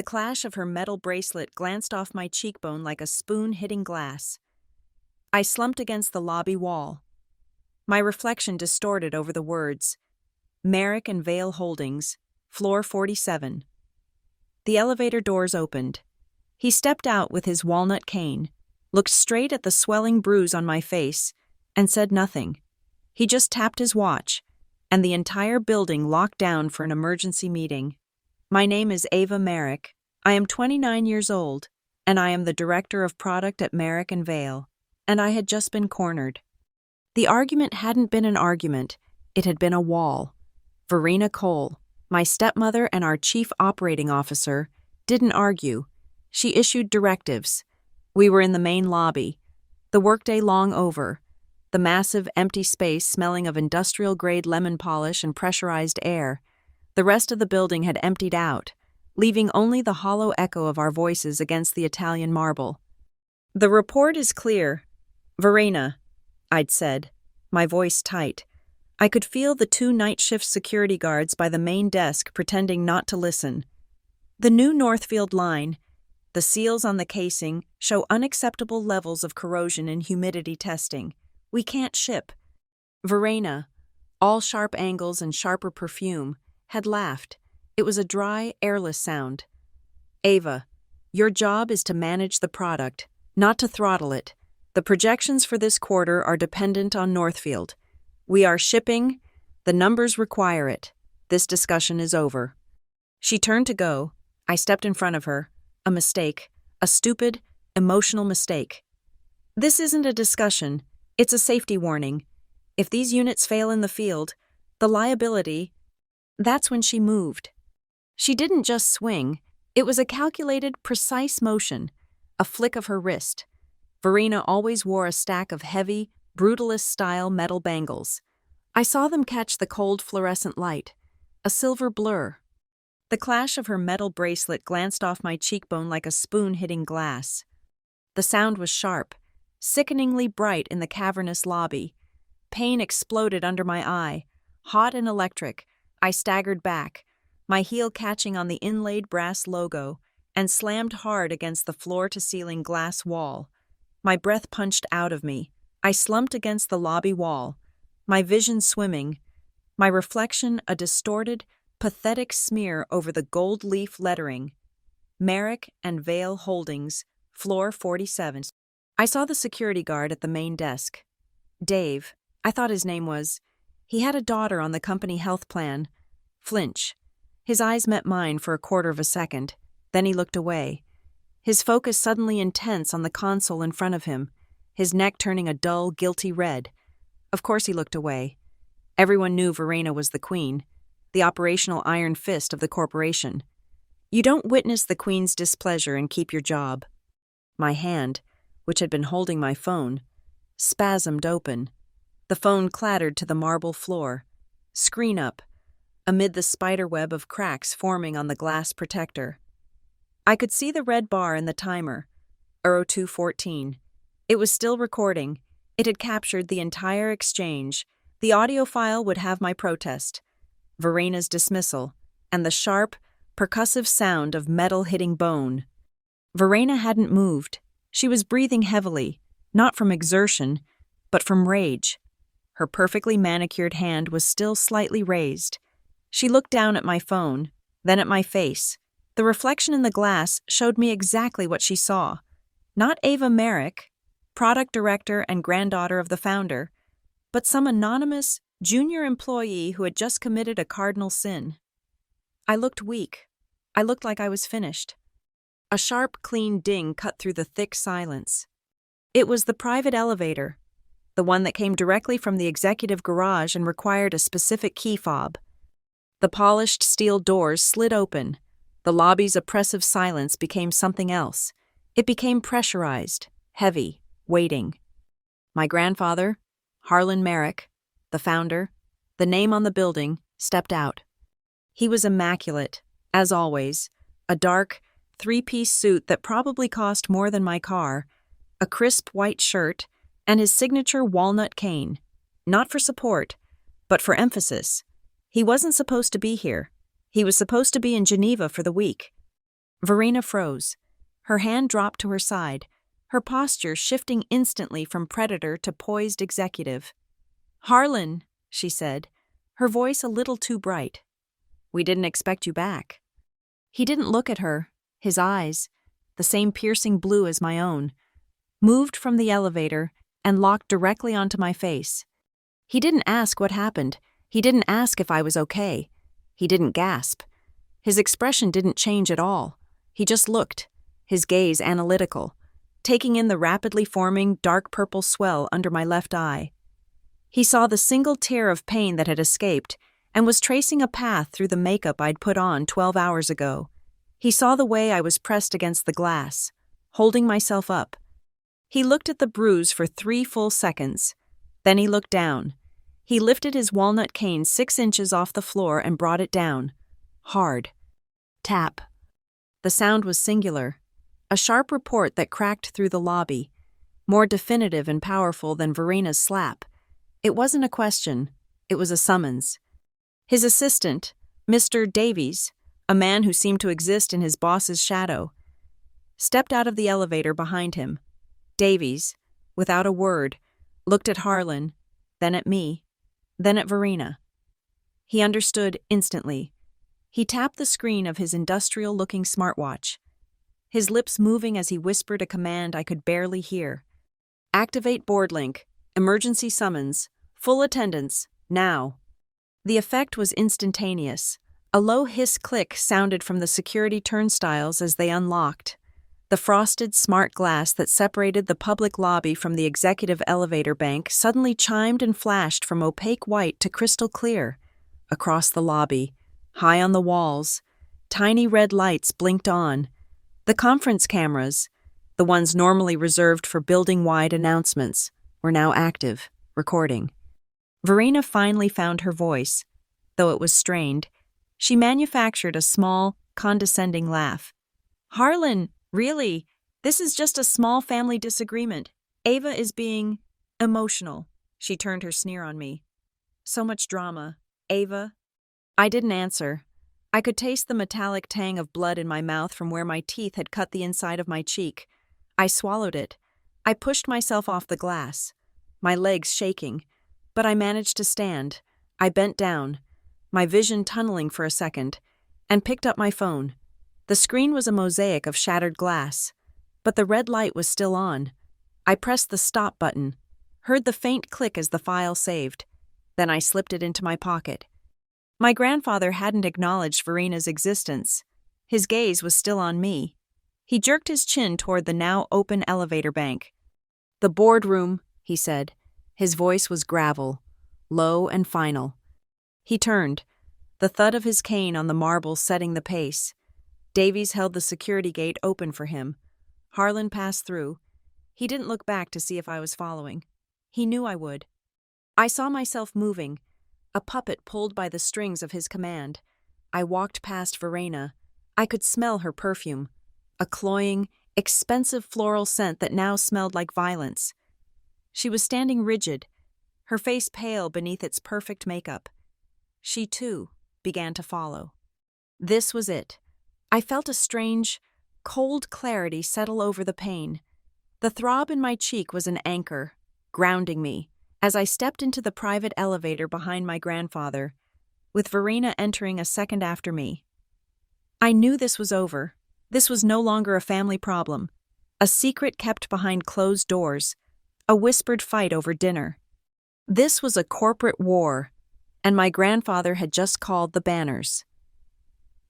The clash of her metal bracelet glanced off my cheekbone like a spoon hitting glass. I slumped against the lobby wall. My reflection distorted over the words, Merrick and Vale Holdings, floor 47. The elevator doors opened. He stepped out with his walnut cane, looked straight at the swelling bruise on my face, and said nothing. He just tapped his watch, and the entire building locked down for an emergency meeting. My name is Ava Merrick. I am 29 years old, and I am the director of product at Merrick and Vale, and I had just been cornered. The argument hadn't been an argument, it had been a wall. Verena Cole, my stepmother and our chief operating officer, didn't argue. She issued directives. We were in the main lobby, the workday long over, the massive empty space smelling of industrial-grade lemon polish and pressurized air. The rest of the building had emptied out, leaving only the hollow echo of our voices against the Italian marble. The report is clear. Verena, I'd said, my voice tight. I could feel the 2 night shift security guards by the main desk pretending not to listen. The new Northfield line, the seals on the casing, show unacceptable levels of corrosion and humidity testing. We can't ship. Verena, all sharp angles and sharper perfume, had laughed. It was a dry, airless sound. Ava, your job is to manage the product, not to throttle it. The projections for this quarter are dependent on Northfield. We are shipping. The numbers require it. This discussion is over. She turned to go. I stepped in front of her. A mistake. A stupid, emotional mistake. This isn't a discussion. It's a safety warning. If these units fail in the field, the liability... That's when she moved. She didn't just swing. It was a calculated, precise motion. A flick of her wrist. Verena always wore a stack of heavy, brutalist-style metal bangles. I saw them catch the cold fluorescent light. A silver blur. The clash of her metal bracelet glanced off my cheekbone like a spoon hitting glass. The sound was sharp, sickeningly bright in the cavernous lobby. Pain exploded under my eye. Hot and electric, I staggered back, my heel catching on the inlaid brass logo, and slammed hard against the floor-to-ceiling glass wall. My breath punched out of me. I slumped against the lobby wall, my vision swimming, my reflection a distorted, pathetic smear over the gold leaf lettering. Merrick and Vale Holdings, floor 47. I saw the security guard at the main desk. Dave, I thought his name was. He had a daughter on the company health plan. Flinch. His eyes met mine for a quarter of a second. Then he looked away. His focus suddenly intense on the console in front of him, his neck turning a dull, guilty red. Of course he looked away. Everyone knew Verena was the queen, the operational iron fist of the corporation. You don't witness the queen's displeasure and keep your job. My hand, which had been holding my phone, spasmed open. The phone clattered to the marble floor. Screen up, amid the spiderweb of cracks forming on the glass protector. I could see the red bar in the timer, 02:14. It was still recording. It had captured the entire exchange. The audio file would have my protest, Verena's dismissal, and the sharp, percussive sound of metal hitting bone. Verena hadn't moved. She was breathing heavily, not from exertion, but from rage. Her perfectly manicured hand was still slightly raised. She looked down at my phone, then at my face. The reflection in the glass showed me exactly what she saw. Not Ava Merrick, product director and granddaughter of the founder, but some anonymous, junior employee who had just committed a cardinal sin. I looked weak. I looked like I was finished. A sharp, clean ding cut through the thick silence. It was the private elevator, the one that came directly from the executive garage and required a specific key fob. The polished steel doors slid open. The lobby's oppressive silence became something else. It became pressurized, heavy, waiting. My grandfather, Harlan Merrick, the founder, the name on the building, stepped out. He was immaculate, as always, a dark, 3-piece suit that probably cost more than my car, a crisp white shirt, and his signature walnut cane. Not for support, but for emphasis. He wasn't supposed to be here. He was supposed to be in Geneva for the week. Verena froze. Her hand dropped to her side, her posture shifting instantly from predator to poised executive. "Harlan," she said, her voice a little too bright. "We didn't expect you back." He didn't look at her. His eyes, the same piercing blue as my own, moved from the elevator and locked directly onto my face. He didn't ask what happened. He didn't ask if I was okay. He didn't gasp. His expression didn't change at all. He just looked, his gaze analytical, taking in the rapidly forming dark purple swell under my left eye. He saw the single tear of pain that had escaped and was tracing a path through the makeup I'd put on 12 hours ago. He saw the way I was pressed against the glass, holding myself up. He looked at the bruise for 3 full seconds. Then he looked down. He lifted his walnut cane 6 inches off the floor and brought it down. Hard. Tap. The sound was singular, a sharp report that cracked through the lobby, more definitive and powerful than Verena's slap. It wasn't a question, it was a summons. His assistant, Mr. Davies, a man who seemed to exist in his boss's shadow, stepped out of the elevator behind him. Davies, without a word, looked at Harlan, then at me, then at Verena. He understood instantly. He tapped the screen of his industrial-looking smartwatch, his lips moving as he whispered a command I could barely hear. "Activate board link. Emergency summons. Full attendance. Now." The effect was instantaneous. A low hiss click sounded from the security turnstiles as they unlocked. The frosted smart glass that separated the public lobby from the executive elevator bank suddenly chimed and flashed from opaque white to crystal clear. Across the lobby, high on the walls, tiny red lights blinked on. The conference cameras, the ones normally reserved for building-wide announcements, were now active, recording. Verena finally found her voice. Though it was strained, she manufactured a small, condescending laugh. "Harlan, really, this is just a small family disagreement. Ava is being emotional." She turned her sneer on me. "So much drama. Ava?" I didn't answer. I could taste the metallic tang of blood in my mouth from where my teeth had cut the inside of my cheek. I swallowed it. I pushed myself off the glass, my legs shaking, but I managed to stand. I bent down, my vision tunneling for a second, and picked up my phone. The screen was a mosaic of shattered glass, but the red light was still on. I pressed the stop button, heard the faint click as the file saved. Then I slipped it into my pocket. My grandfather hadn't acknowledged Verena's existence. His gaze was still on me. He jerked his chin toward the now open elevator bank. "The boardroom," he said. His voice was gravel, low and final. He turned, the thud of his cane on the marble setting the pace. Davies held the security gate open for him. Harlan passed through. He didn't look back to see if I was following. He knew I would. I saw myself moving, a puppet pulled by the strings of his command. I walked past Verena. I could smell her perfume, a cloying, expensive floral scent that now smelled like violence. She was standing rigid, her face pale beneath its perfect makeup. She, too, began to follow. This was it. I felt a strange, cold clarity settle over the pain. The throb in my cheek was an anchor, grounding me, as I stepped into the private elevator behind my grandfather, with Verena entering a second after me. I knew this was over. This was no longer a family problem, a secret kept behind closed doors, a whispered fight over dinner. This was a corporate war, and my grandfather had just called the banners.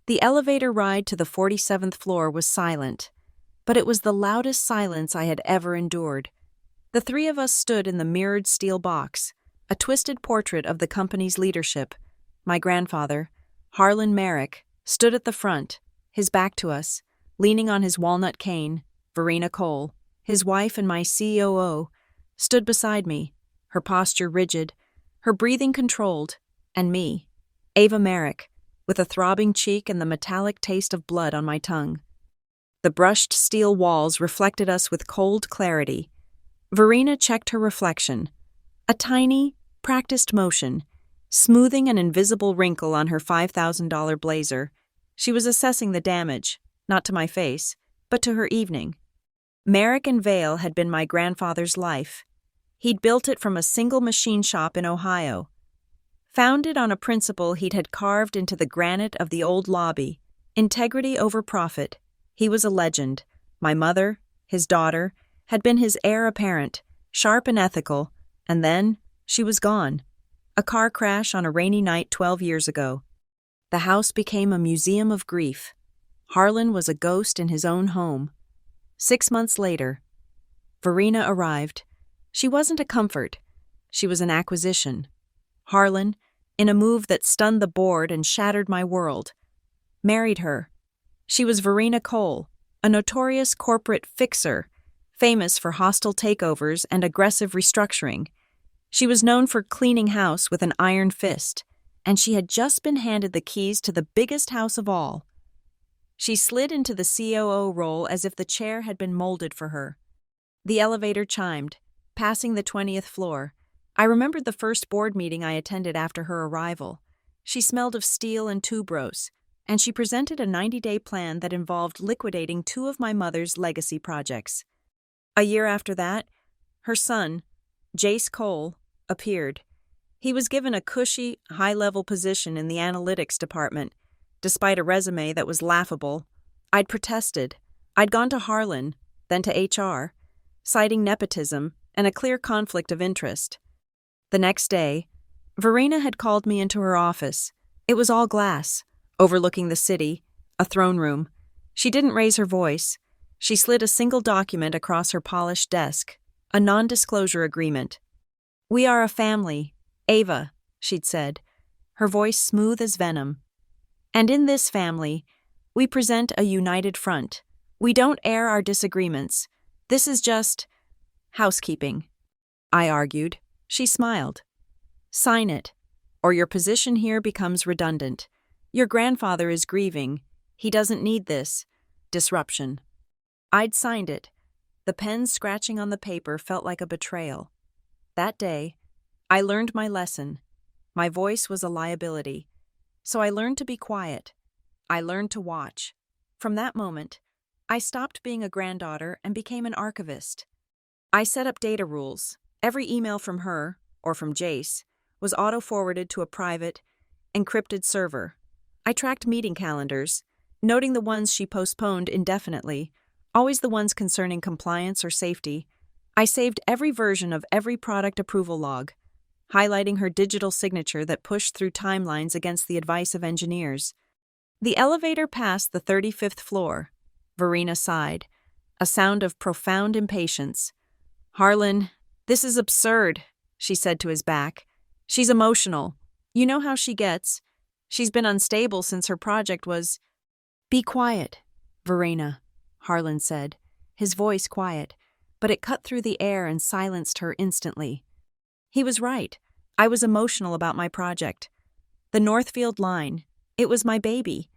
The elevator ride to the 47th floor was silent, but it was the loudest silence I had ever endured. The 3 of us stood in the mirrored steel box, a twisted portrait of the company's leadership. My grandfather, Harlan Merrick, stood at the front, his back to us, leaning on his walnut cane. Verena Cole, his wife and my COO, stood beside me, her posture rigid, her breathing controlled, and me, Ava Merrick, with a throbbing cheek and the metallic taste of blood on my tongue. The brushed steel walls reflected us with cold clarity. Verena checked her reflection, a tiny, practiced motion, smoothing an invisible wrinkle on her $5,000 blazer. She was assessing the damage, not to my face, but to her evening. Merrick and Vale had been my grandfather's life. He'd built it from a single machine shop in Ohio. Founded on a principle he'd had carved into the granite of the old lobby, integrity over profit, he was a legend. My mother, his daughter, had been his heir apparent, sharp and ethical, and then she was gone. A car crash on a rainy night 12 years ago. The house became a museum of grief. Harlan was a ghost in his own home. 6 months later, Verena arrived. She wasn't a comfort. She was an acquisition. Harlan, in a move that stunned the board and shattered my world, married her. She was Verena Cole, a notorious corporate fixer, famous for hostile takeovers and aggressive restructuring. She was known for cleaning house with an iron fist, and she had just been handed the keys to the biggest house of all. She slid into the COO role as if the chair had been molded for her. The elevator chimed, passing the 20th floor. I remembered the first board meeting I attended after her arrival. She smelled of steel and tuberose, and she presented a 90-day plan that involved liquidating 2 of my mother's legacy projects. A year after that, her son, Jace Cole, appeared. He was given a cushy, high-level position in the analytics department, despite a resume that was laughable. I'd protested. I'd gone to Harlan, then to HR, citing nepotism and a clear conflict of interest. The next day, Verena had called me into her office. It was all glass, overlooking the city, a throne room. She didn't raise her voice. She slid a single document across her polished desk, a non-disclosure agreement. "We are a family, Ava," she'd said, her voice smooth as venom. "And in this family, we present a united front. We don't air our disagreements. This is just housekeeping." I argued. She smiled. "Sign it, or your position here becomes redundant. Your grandfather is grieving. He doesn't need this disruption." I'd signed it. The pen scratching on the paper felt like a betrayal. That day, I learned my lesson. My voice was a liability. So I learned to be quiet. I learned to watch. From that moment, I stopped being a granddaughter and became an archivist. I set up data rules. Every email from her, or from Jace, was auto-forwarded to a private, encrypted server. I tracked meeting calendars, noting the ones she postponed indefinitely, always the ones concerning compliance or safety. I saved every version of every product approval log, highlighting her digital signature that pushed through timelines against the advice of engineers. The elevator passed the 35th floor. Verena sighed, a sound of profound impatience. "Harlan, this is absurd," she said to his back. "She's emotional. You know how she gets. She's been unstable since her project was—" "Be quiet, Verena," Harlan said, his voice quiet, but it cut through the air and silenced her instantly. He was right. I was emotional about my project. The Northfield line. It was my baby.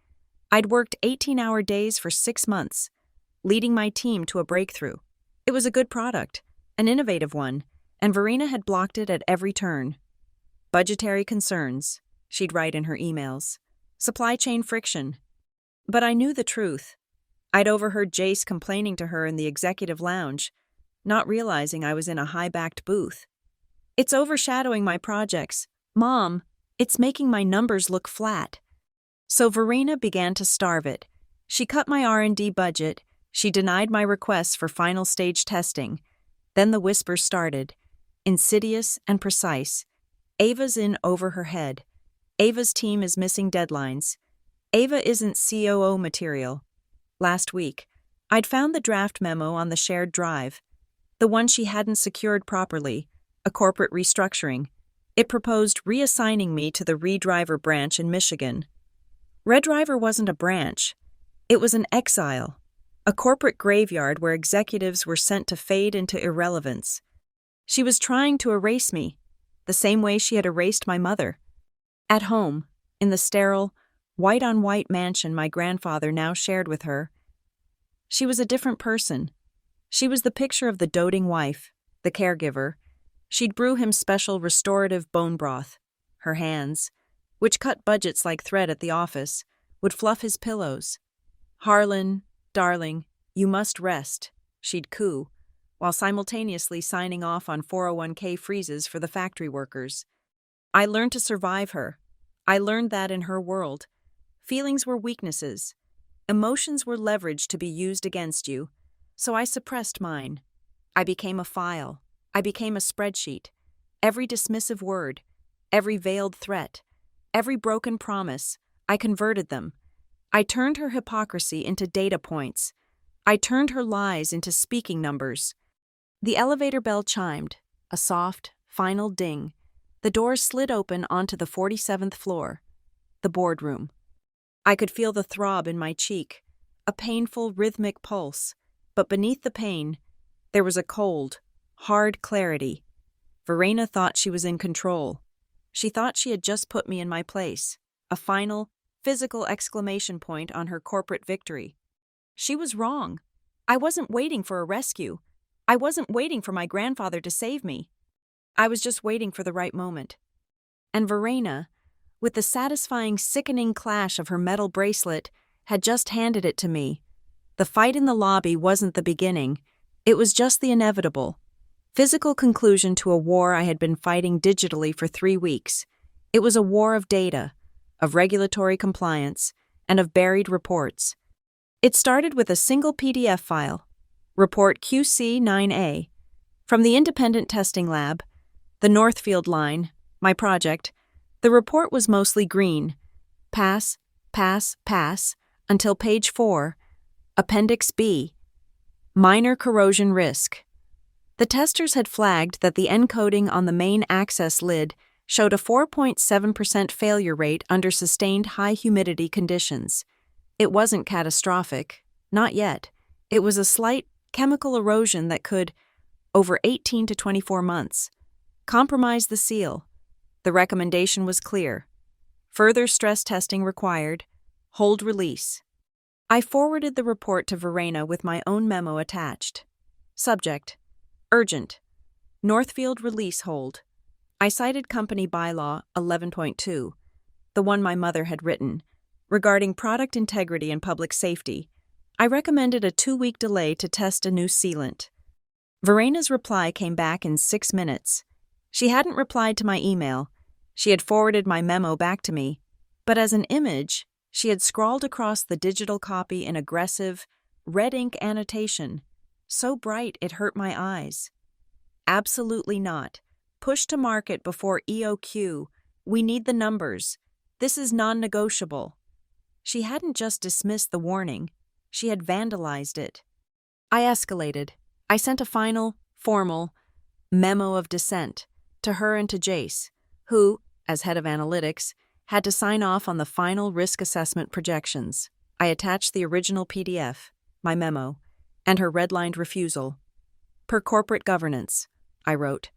I'd worked 18-hour days for 6 months, leading my team to a breakthrough. It was a good product, an innovative one, and Verena had blocked it at every turn. Budgetary concerns, she'd write in her emails. Supply chain friction. But I knew the truth. I'd overheard Jace complaining to her in the executive lounge, not realizing I was in a high-backed booth. "It's overshadowing my projects. Mom, it's making my numbers look flat." So Verena began to starve it. She cut my R&D budget. She denied my requests for final stage testing. Then the whispers started, insidious and precise. Ava's in over her head. Ava's team is missing deadlines. Ava isn't COO material. Last week, I'd found the draft memo on the shared drive, the one she hadn't secured properly, a corporate restructuring. It proposed reassigning me to the Redriver branch in Michigan. Redriver wasn't a branch. It was an exile, a corporate graveyard where executives were sent to fade into irrelevance. She was trying to erase me, the same way she had erased my mother. At home, in the sterile, white-on-white mansion my grandfather now shared with her, she was a different person. She was the picture of the doting wife, the caregiver. She'd brew him special restorative bone broth. Her hands, which cut budgets like thread at the office, would fluff his pillows. "Harlan, darling, you must rest," she'd coo, while simultaneously signing off on 401k freezes for the factory workers. I learned to survive her. I learned that in her world, feelings were weaknesses. Emotions were leverage to be used against you, so I suppressed mine. I became a file. I became a spreadsheet. Every dismissive word, every veiled threat, every broken promise, I converted them. I turned her hypocrisy into data points. I turned her lies into speaking numbers. The elevator bell chimed, a soft, final ding. The doors slid open onto the 47th floor, the boardroom. I could feel the throb in my cheek, a painful, rhythmic pulse, but beneath the pain, there was a cold, hard clarity. Verena thought she was in control. She thought she had just put me in my place, a final, physical exclamation point on her corporate victory. She was wrong. I wasn't waiting for a rescue. I wasn't waiting for my grandfather to save me. I was just waiting for the right moment. And Verena, with the satisfying, sickening clash of her metal bracelet, had just handed it to me. The fight in the lobby wasn't the beginning. It was just the inevitable, physical conclusion to a war I had been fighting digitally for 3 weeks. It was a war of data, of regulatory compliance, and of buried reports. It started with a single PDF file, Report QC9A, from the independent testing lab, the Northfield line, my project. The report was mostly green. Pass, pass, pass, until page 4, Appendix B, minor corrosion risk. The testers had flagged that the encoding on the main access lid showed a 4.7% failure rate under sustained high humidity conditions. It wasn't catastrophic, not yet. It was a slight chemical erosion that could, over 18 to 24 months, compromise the seal. The recommendation was clear. Further stress testing required. Hold release. I forwarded the report to Verena with my own memo attached. Subject: Urgent. Northfield release hold. I cited Company Bylaw 11.2, the one my mother had written, regarding product integrity and public safety. I recommended a 2-week delay to test a new sealant. Verena's reply came back in 6 minutes. She hadn't replied to my email. She had forwarded my memo back to me, but as an image, she had scrawled across the digital copy in aggressive, red ink annotation, so bright it hurt my eyes. Absolutely not. Push to market before EOQ. We need the numbers. This is non-negotiable. She hadn't just dismissed the warning. She had vandalized it. I escalated. I sent a final, formal memo of dissent to her and to Jace, who, as head of analytics, had to sign off on the final risk assessment projections. I attached the original PDF, my memo, and her redlined refusal. Per corporate governance, I wrote,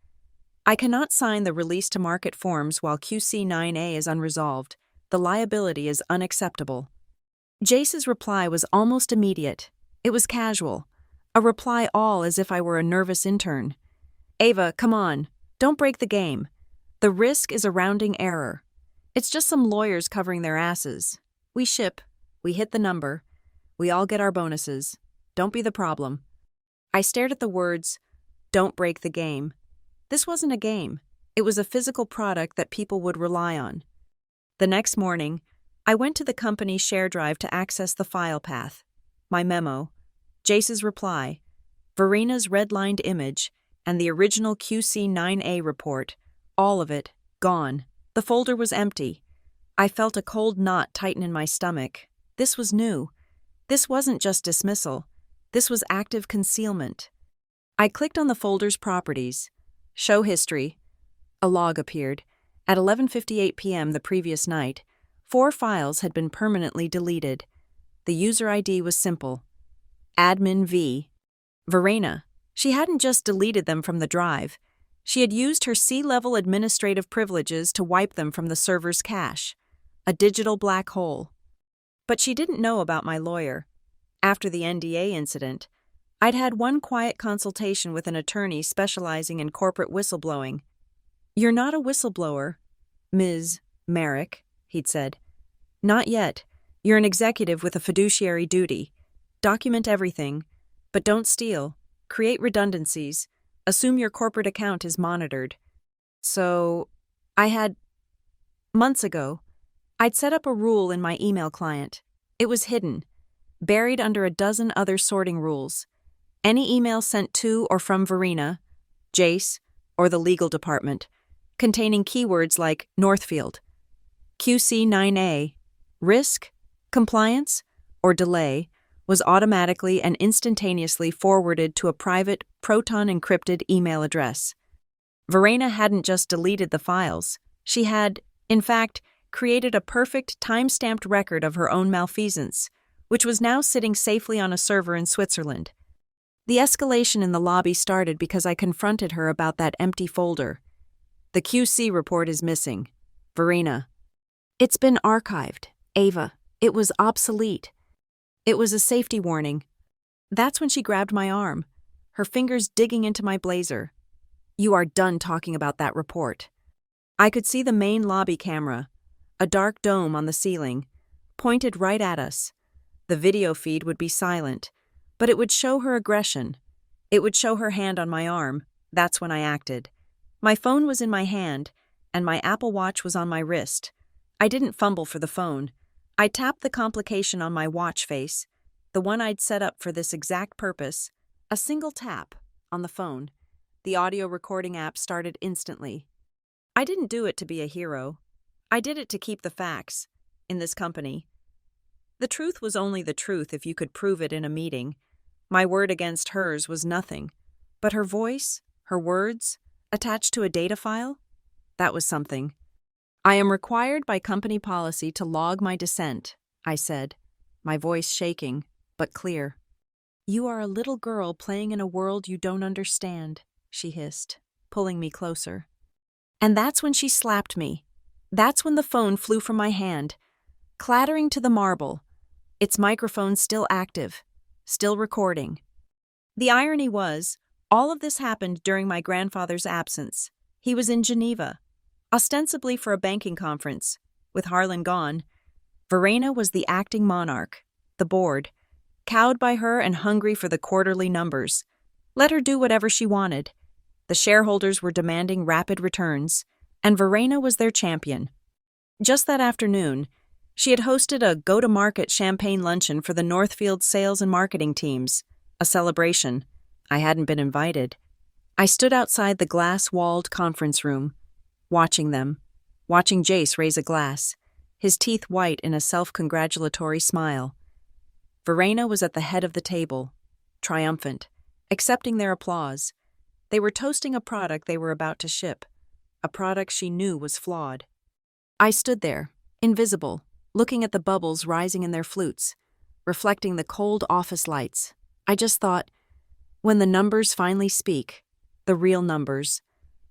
I cannot sign the release to market forms while QC9A is unresolved. The liability is unacceptable. Jace's reply was almost immediate. It was casual, a reply all as if I were a nervous intern. Ava, come on, don't break the game. The risk is a rounding error. It's just some lawyers covering their asses. We ship, we hit the number, we all get our bonuses. Don't be the problem. I stared at the words, don't break the game. This wasn't a game. It was a physical product that people would rely on. The next morning, I went to the company share drive to access the file path. My memo, Jace's reply, Verena's redlined image, and the original QC9A report, all of it, gone. The folder was empty. I felt a cold knot tighten in my stomach. This was new. This wasn't just dismissal. This was active concealment. I clicked on the folder's properties. Show history. A log appeared. At 11:58 p.m. the previous night, 4 files had been permanently deleted. The user ID was simple. Admin V. Verena. She hadn't just deleted them from the drive. She had used her C-level administrative privileges to wipe them from the server's cache. A digital black hole. But she didn't know about my lawyer. After the NDA incident, I'd had one quiet consultation with an attorney specializing in corporate whistleblowing. You're not a whistleblower, Ms. Merrick, he'd said. Not yet. You're an executive with a fiduciary duty. Document everything, but don't steal. Create redundancies. Assume your corporate account is monitored. So, months ago, I'd set up a rule in my email client. It was hidden, buried under a dozen other sorting rules. Any email sent to or from Verena, Jace, or the legal department, containing keywords like Northfield, QC9A, risk, compliance, or delay, was automatically and instantaneously forwarded to a private, Proton-encrypted email address. Verena hadn't just deleted the files. She had, in fact, created a perfect time-stamped record of her own malfeasance, which was now sitting safely on a server in Switzerland. The escalation in the lobby started because I confronted her about that empty folder. The QC report is missing. Verena. It's been archived, Ava. It was obsolete. It was a safety warning. That's when she grabbed my arm, her fingers digging into my blazer. You are done talking about that report. I could see the main lobby camera, a dark dome on the ceiling, pointed right at us. The video feed would be silent, but it would show her aggression. It would show her hand on my arm. That's when I acted. My phone was in my hand, and my Apple Watch was on my wrist. I didn't fumble for the phone. I tapped the complication on my watch face, the one I'd set up for this exact purpose. A single tap on the phone. The audio recording app started instantly. I didn't do it to be a hero. I did it to keep the facts. In this company, the truth was only the truth if you could prove it in a meeting. My word against hers was nothing. But her voice, her words, attached to a data file? That was something. I am required by company policy to log my dissent, I said, my voice shaking, but clear. You are a little girl playing in a world you don't understand, she hissed, pulling me closer. And that's when she slapped me. That's when the phone flew from my hand, clattering to the marble, its microphone still active, still recording. The irony was, all of this happened during my grandfather's absence. He was in Geneva, ostensibly for a banking conference. With Harlan gone, Verena was the acting monarch, the board, cowed by her and hungry for the quarterly numbers. Let her do whatever she wanted. The shareholders were demanding rapid returns, and Verena was their champion. Just that afternoon, she had hosted a go-to-market champagne luncheon for the Northfield sales and marketing teams, a celebration. I hadn't been invited. I stood outside the glass-walled conference room, watching them, watching Jace raise a glass, his teeth white in a self-congratulatory smile. Verena was at the head of the table, triumphant, accepting their applause. They were toasting a product they were about to ship, a product she knew was flawed. I stood there, invisible, looking at the bubbles rising in their flutes, reflecting the cold office lights. I just thought, when the numbers finally speak, the real numbers,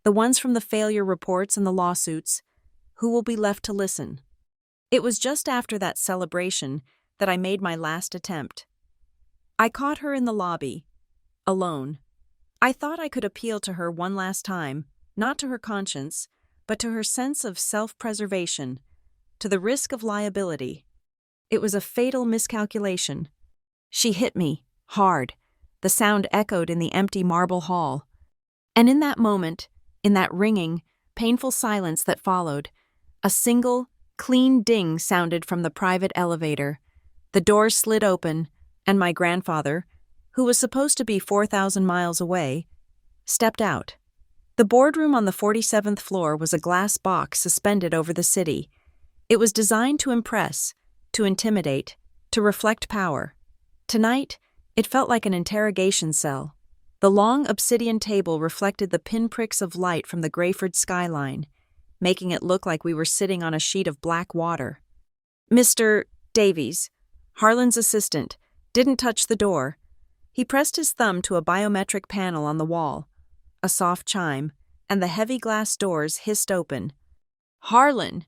the ones from the failure reports and the lawsuits, who will be left to listen? It was just after that celebration that I made my last attempt. I caught her in the lobby, alone. I thought I could appeal to her one last time, not to her conscience, but to her sense of self-preservation, to the risk of liability. It was a fatal miscalculation. She hit me, hard. The sound echoed in the empty marble hall. And in that moment, in that ringing, painful silence that followed, a single, clean ding sounded from the private elevator. The doors slid open, and my grandfather, who was supposed to be 4,000 miles away, stepped out. The boardroom on the 47th floor was a glass box suspended over the city. It was designed to impress, to intimidate, to reflect power. Tonight, it felt like an interrogation cell. The long obsidian table reflected the pinpricks of light from the Grayford skyline, making it look like we were sitting on a sheet of black water. Mr. Davies, Harlan's assistant, didn't touch the door. He pressed his thumb to a biometric panel on the wall. A soft chime, and the heavy glass doors hissed open. Harlan!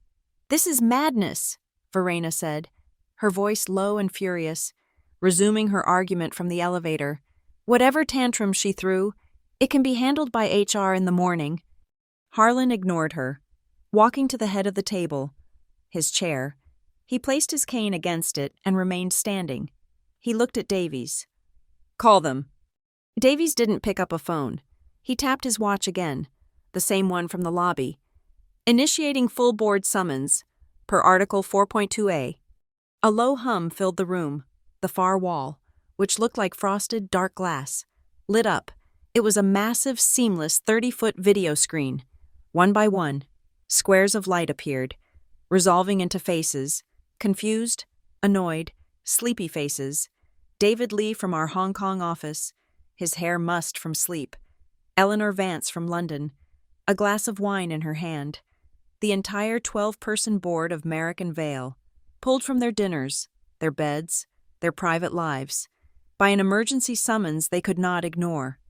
This is madness, Verena said, her voice low and furious, resuming her argument from the elevator. Whatever tantrum she threw, it can be handled by HR in the morning. Harlan ignored her, walking to the head of the table, his chair, He placed his cane against it and remained standing. He looked at Davies. "Call them." Davies didn't pick up a phone. He tapped his watch again, the same one from the lobby. "Initiating full board summons, per Article 4.2a. A low hum filled the room, the far wall, which looked like frosted dark glass, lit up. It was a massive, seamless 30-foot video screen. One by one, squares of light appeared, resolving into faces, confused, annoyed, sleepy faces. David Lee from our Hong Kong office, his hair mussed from sleep. Eleanor Vance from London, a glass of wine in her hand. The entire 12-person board of Merrick and Vale, pulled from their dinners, their beds, their private lives, by an emergency summons they could not ignore.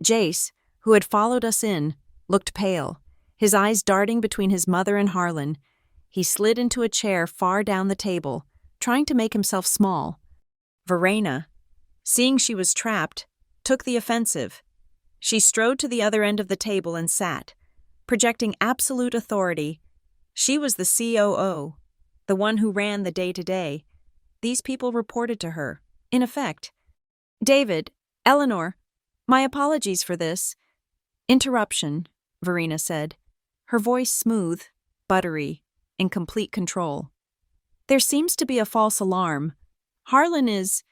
Jace, who had followed us in, looked pale, his eyes darting between his mother and Harlan. He slid into a chair far down the table, trying to make himself small. Verena, seeing she was trapped, took the offensive. She strode to the other end of the table and sat, projecting absolute authority. She was the COO, the one who ran the day-to-day. These people reported to her, in effect. "David, Eleanor, my apologies for this." "Interruption," Verena said, her voice smooth, buttery, in complete control. "There seems to be a false alarm. Harlan is—"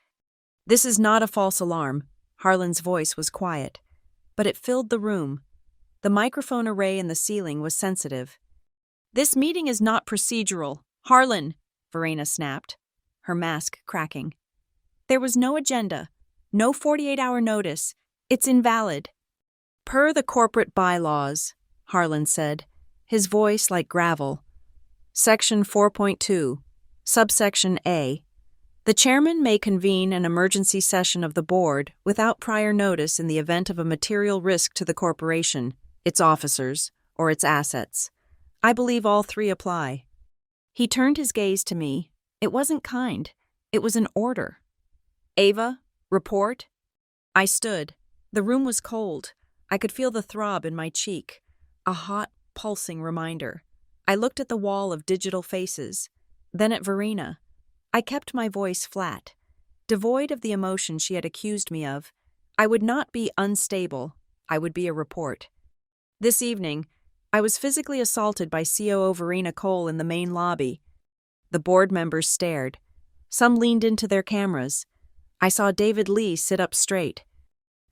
"This is not a false alarm." Harlan's voice was quiet, but it filled the room. The microphone array in the ceiling was sensitive. "This meeting is not procedural. Harlan," Verena snapped, her mask cracking. "There was no agenda, no 48-hour notice. It's invalid." "Per the corporate bylaws," Harlan said, his voice like gravel. "Section 4.2, subsection A. The chairman may convene an emergency session of the board without prior notice in the event of a material risk to the corporation, its officers, or its assets. I believe all three apply." He turned his gaze to me. It wasn't kind. It was an order. "Ava, report." I stood. The room was cold. I could feel the throb in my cheek, a hot, pulsing reminder. I looked at the wall of digital faces, then at Verena. I kept my voice flat, devoid of the emotion she had accused me of. I would not be unstable. I would be a report. This evening, I was physically assaulted by COO Verena Cole in the main lobby. The board members stared. Some leaned into their cameras. I saw David Lee sit up straight.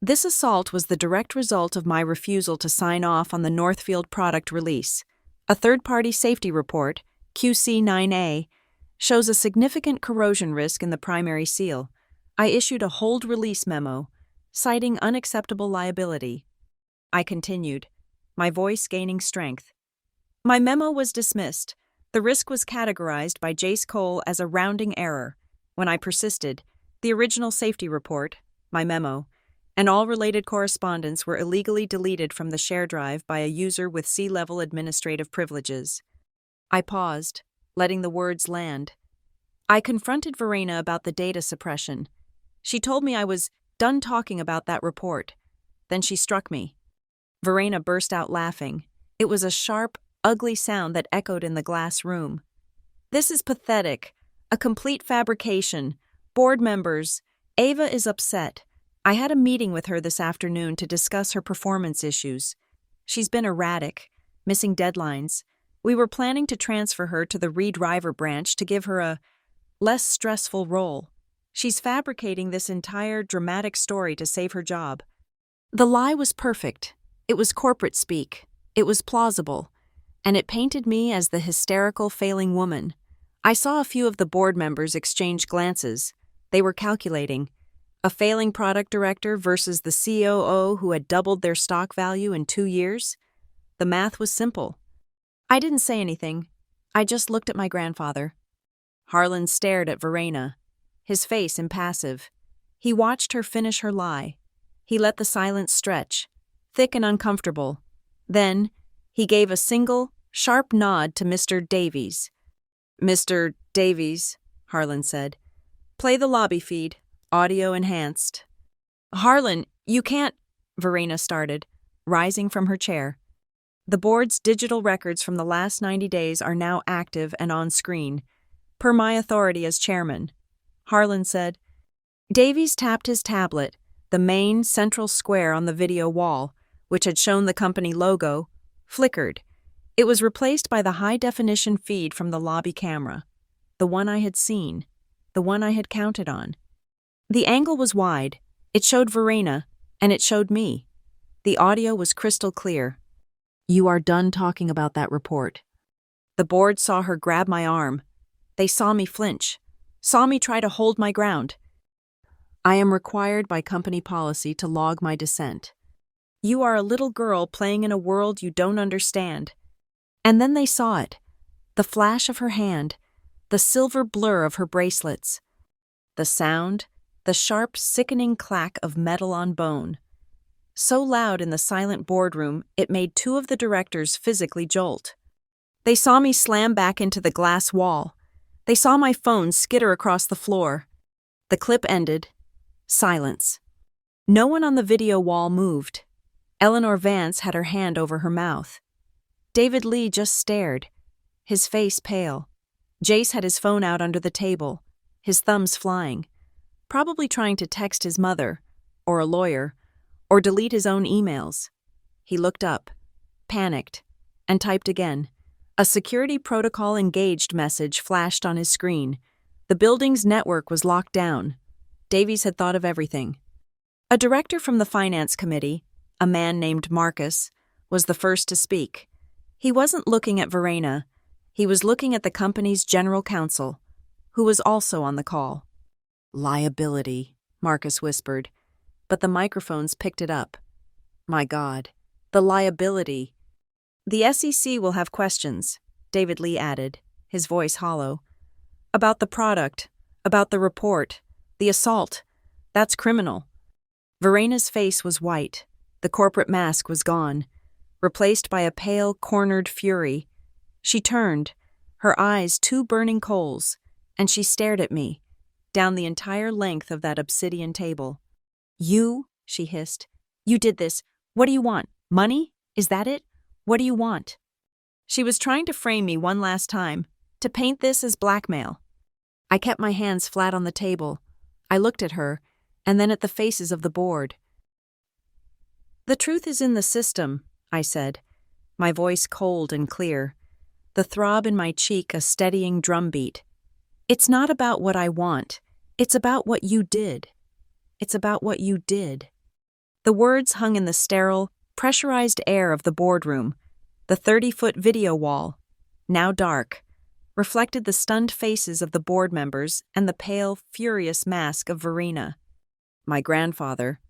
This assault was the direct result of my refusal to sign off on the Northfield product release. A third-party safety report, QC9A, shows a significant corrosion risk in the primary seal. I issued a hold release memo, citing unacceptable liability. I continued, my voice gaining strength. My memo was dismissed. The risk was categorized by Jace Cole as a rounding error. When I persisted, the original safety report, my memo, and all related correspondence were illegally deleted from the share drive by a user with C-level administrative privileges. I paused, letting the words land. I confronted Verena about the data suppression. She told me I was done talking about that report. Then she struck me. Verena burst out laughing. It was a sharp, ugly sound that echoed in the glass room. "This is pathetic. A complete fabrication. Board members, Ava is upset. I had a meeting with her this afternoon to discuss her performance issues. She's been erratic, missing deadlines. We were planning to transfer her to the redriver branch to give her a less stressful role. She's fabricating this entire dramatic story to save her job." The lie was perfect. It was corporate speak. It was plausible. And it painted me as the hysterical, failing woman. I saw a few of the board members exchange glances. They were calculating. A failing product director versus the COO who had doubled their stock value in 2 years? The math was simple. I didn't say anything. I just looked at my grandfather. Harlan stared at Verena, his face impassive. He watched her finish her lie. He let the silence stretch, thick and uncomfortable. Then, he gave a single, sharp nod to Mr. Davies. "Mr. Davies," Harlan said, "play the lobby feed, audio enhanced." "Harlan, you can't," Verena started, rising from her chair. "The board's digital records from the last 90 days are now active and on screen. Per my authority as chairman, Harlan said. Davies tapped his tablet, the main central square on the video wall, which had shown the company logo, flickered. It was replaced by the high-definition feed from the lobby camera, the one I had seen, the one I had counted on. The angle was wide, it showed Verena, and it showed me. The audio was crystal clear. You are done talking about that report. The board saw her grab my arm. They saw me flinch, saw me try to hold my ground. I am required by company policy to log my dissent. You are a little girl playing in a world you don't understand. And then they saw it, the flash of her hand, the silver blur of her bracelets, the sound, the sharp, sickening clack of metal on bone. So loud in the silent boardroom, it made two of the directors physically jolt. They saw me slam back into the glass wall. They saw my phone skitter across the floor. The clip ended. Silence. No one on the video wall moved. Eleanor Vance had her hand over her mouth. David Lee just stared, his face pale. Jace had his phone out under the table, his thumbs flying, probably trying to text his mother, or a lawyer, or delete his own emails. He looked up, panicked, and typed again. A security protocol engaged message flashed on his screen. The building's network was locked down. Davies had thought of everything. A director from the finance committee, a man named Marcus, was the first to speak. He wasn't looking at Verena. He was looking at the company's general counsel, who was also on the call. Liability, Marcus whispered, but the microphones picked it up. My God, the liability. The SEC will have questions, David Lee added, his voice hollow. About the product, about the report, the assault. That's criminal. Verena's face was white. The corporate mask was gone, replaced by a pale, cornered fury. She turned, her eyes two burning coals, and she stared at me, down the entire length of that obsidian table. You, she hissed, you did this. What do you want? Money? Is that it? What do you want? She was trying to frame me one last time, to paint this as blackmail. I kept my hands flat on the table. I looked at her, and then at the faces of the board. The truth is in the system, I said, my voice cold and clear, the throb in my cheek a steadying drumbeat. It's not about what I want. It's about what you did. It's about what you did. The words hung in the sterile, pressurized air of the boardroom. The 30-foot video wall, now dark, reflected the stunned faces of the board members and the pale, furious mask of Verena. My grandfather,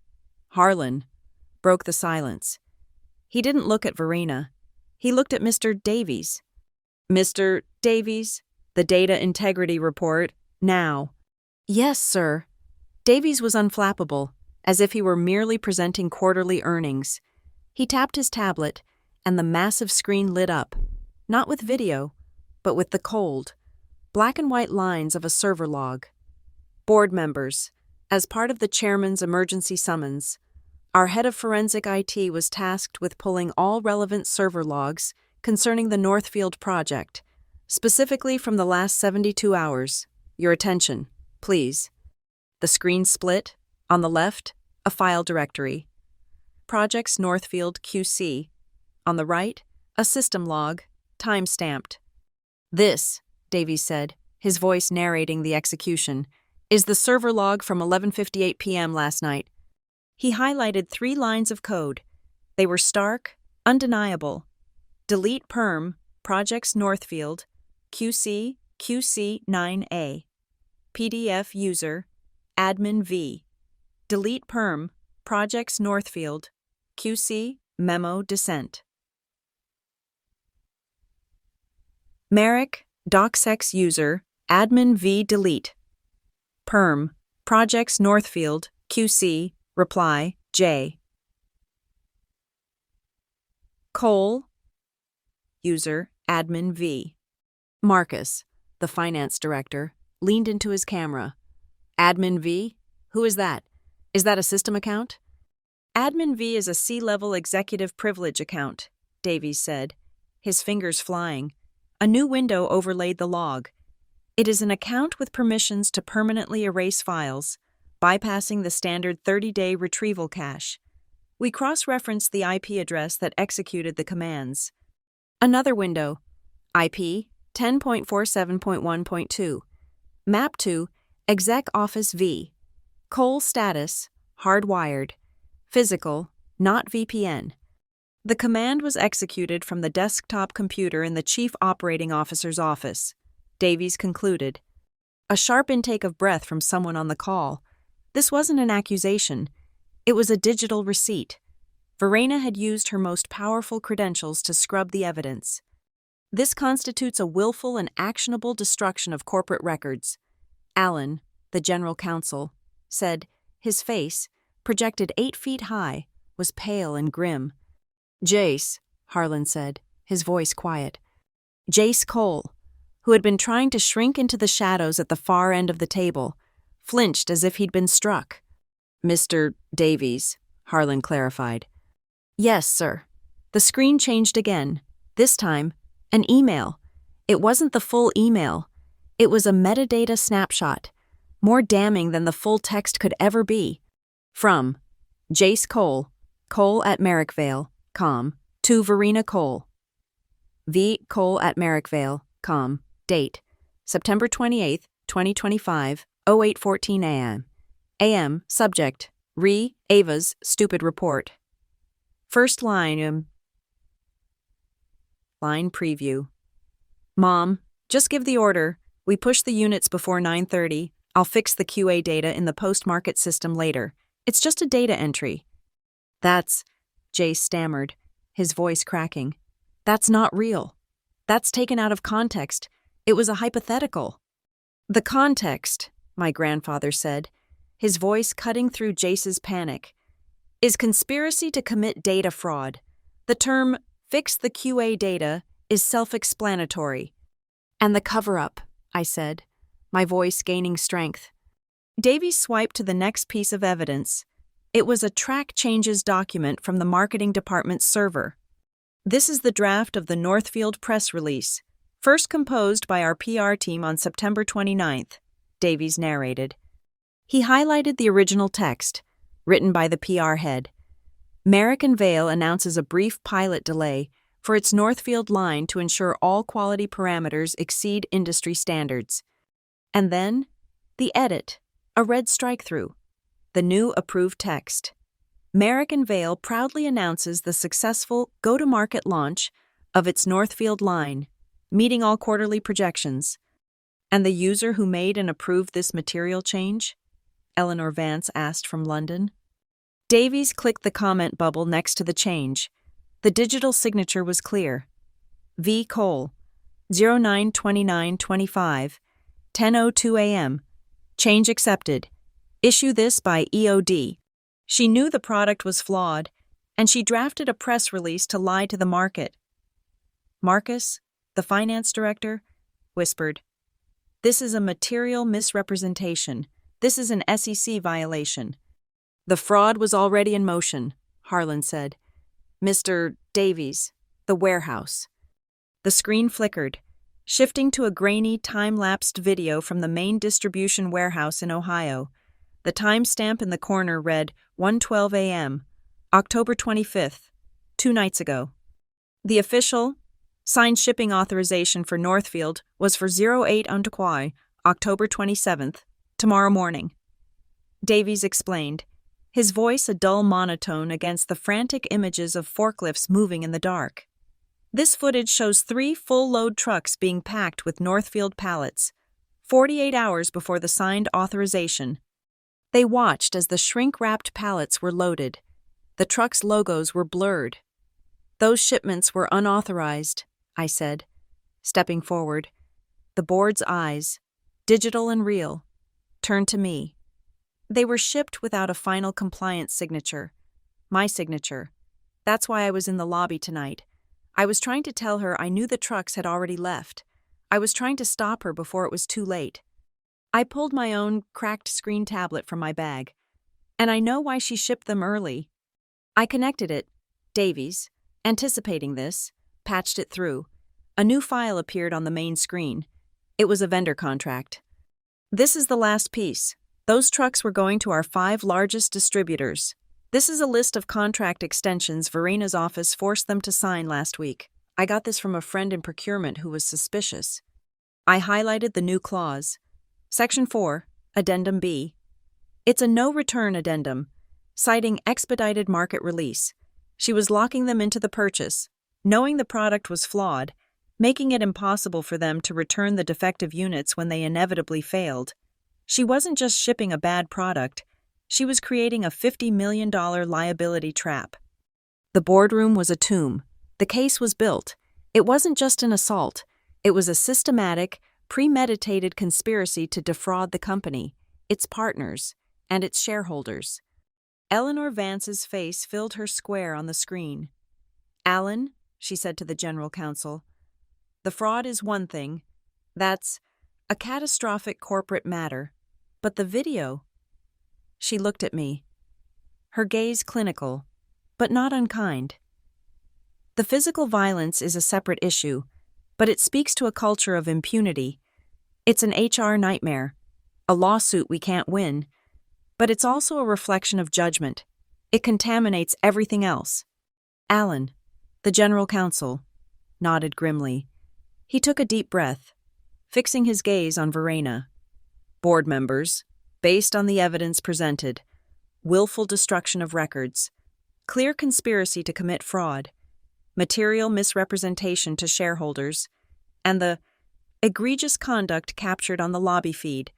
Harlan, broke the silence. He didn't look at Verena. He looked at Mr. Davies. Mr. Davies, the Data Integrity Report, now. Yes, sir. Davies was unflappable, as if he were merely presenting quarterly earnings. He tapped his tablet, and the massive screen lit up, not with video, but with the cold, black and white lines of a server log. Board members, as part of the chairman's emergency summons, our head of forensic IT was tasked with pulling all relevant server logs concerning the Northfield project, specifically from the last 72 hours. Your attention, please. The screen split. On the left, a file directory. Projects Northfield QC. On the right, a system log, time-stamped. This, Davies said, his voice narrating the execution, is the server log from 11:58 p.m. last night. He highlighted 3 lines of code. They were stark, undeniable. Delete perm, Projects Northfield, QC, QC9A. PDF user, admin V. Delete perm, Projects Northfield, QC, memo descent. Merrick, docsex user, admin V delete. Perm, Projects Northfield, QC, reply, J. Cole, user, admin V. Marcus, the finance director, leaned into his camera. Admin V? Who is that? Is that a system account? Admin V is a C-level executive privilege account, Davies said, his fingers flying. A new window overlaid the log. It is an account with permissions to permanently erase files, bypassing the standard 30-day retrieval cache. We cross-referenced the IP address that executed the commands. Another window, IP 10.47.1.2, map to exec office V, Cole status, hardwired, physical, not VPN. The command was executed from the desktop computer in the chief operating officer's office. Davies concluded. A sharp intake of breath from someone on the call. This wasn't an accusation. It was a digital receipt. Verena had used her most powerful credentials to scrub the evidence. This constitutes a willful and actionable destruction of corporate records. Allen, the general counsel, said. His face, projected 8 feet high, was pale and grim. Jace, Harlan said, his voice quiet. Jace Cole, who had been trying to shrink into the shadows at the far end of the table, flinched as if he'd been struck. Mr. Davies, Harlan clarified. Yes, sir. The screen changed again. This time, an email. It wasn't the full email. It was a metadata snapshot, more damning than the full text could ever be. From Jace Cole, Cole@Merrickvale.com, to Verena Cole. V. Cole@Merrickvale.com, date, September 28, 2025, 08:14 a.m. a.m., subject, Ava's stupid report. First line, line preview. Mom, just give the order. We push the units before 9:30. I'll fix the QA data in the post-market system later. It's just a data entry. That's, Jace stammered, his voice cracking. That's not real. That's taken out of context. It was a hypothetical. The context, my grandfather said, his voice cutting through Jace's panic, is conspiracy to commit data fraud. The term, fix the QA data, is self-explanatory. And the cover-up, I said, my voice gaining strength. Davies swiped to the next piece of evidence. It was a track changes document from the marketing department's server. This is the draft of the Northfield press release, first composed by our PR team on September 29th, Davies narrated. He highlighted the original text, written by the PR head. Merrick and Vale announces a brief pilot delay for its Northfield line to ensure all quality parameters exceed industry standards. And then, the edit, a red strike-through, the new approved text. Merrick and Vale proudly announces the successful go-to-market launch of its Northfield line, meeting all quarterly projections. And the user who made and approved this material change? Eleanor Vance asked from London. Davies clicked the comment bubble next to the change. The digital signature was clear. V. Cole, 09/29/25, 10:02 a.m. Change accepted. Issue this by EOD. She knew the product was flawed, and she drafted a press release to lie to the market. Marcus, the finance director, whispered, "This is a material misrepresentation. This is an SEC violation." The fraud was already in motion, Harlan said. Mr. Davies, the warehouse. The screen flickered, shifting to a grainy, time-lapsed video from the main distribution warehouse in Ohio. The timestamp in the corner read 1:12 a.m., October 25th, 2 nights ago. The official, signed shipping authorization for Northfield was for 08 Antiquai, October 27th, tomorrow morning. Davies explained, his voice a dull monotone against the frantic images of forklifts moving in the dark. This footage shows 3 full-load trucks being packed with Northfield pallets, 48 hours before the signed authorization. They watched as the shrink-wrapped pallets were loaded. The trucks' logos were blurred. Those shipments were unauthorized, I said, stepping forward. The board's eyes, digital and real, turned to me. They were shipped without a final compliance signature. My signature. That's why I was in the lobby tonight. I was trying to tell her I knew the trucks had already left. I was trying to stop her before it was too late. I pulled my own cracked screen tablet from my bag. And I know why she shipped them early. I connected it, Davies, anticipating this, patched it through. A new file appeared on the main screen. It was a vendor contract. This is the last piece. Those trucks were going to our 5 largest distributors. This is a list of contract extensions Verena's office forced them to sign last week. I got this from a friend in procurement who was suspicious. I highlighted the new clause. Section 4, Addendum B. It's a no-return addendum, citing expedited market release. She was locking them into the purchase, knowing the product was flawed, making it impossible for them to return the defective units when they inevitably failed. She wasn't just shipping a bad product, she was creating a $50 million liability trap. The boardroom was a tomb. The case was built. It wasn't just an assault. It was a systematic, premeditated conspiracy to defraud the company, its partners, and its shareholders. Eleanor Vance's face filled her square on the screen. "Alan," she said to the general counsel, "the fraud is one thing. That's a catastrophic corporate matter. But the video—" She looked at me, her gaze clinical, but not unkind. "The physical violence is a separate issue, but it speaks to a culture of impunity. It's an HR nightmare, a lawsuit we can't win, but it's also a reflection of judgment. It contaminates everything else." Alan, the general counsel, nodded grimly. He took a deep breath, fixing his gaze on Verena. "Board members, based on the evidence presented, willful destruction of records, clear conspiracy to commit fraud, material misrepresentation to shareholders, and the egregious conduct captured on the lobby feed,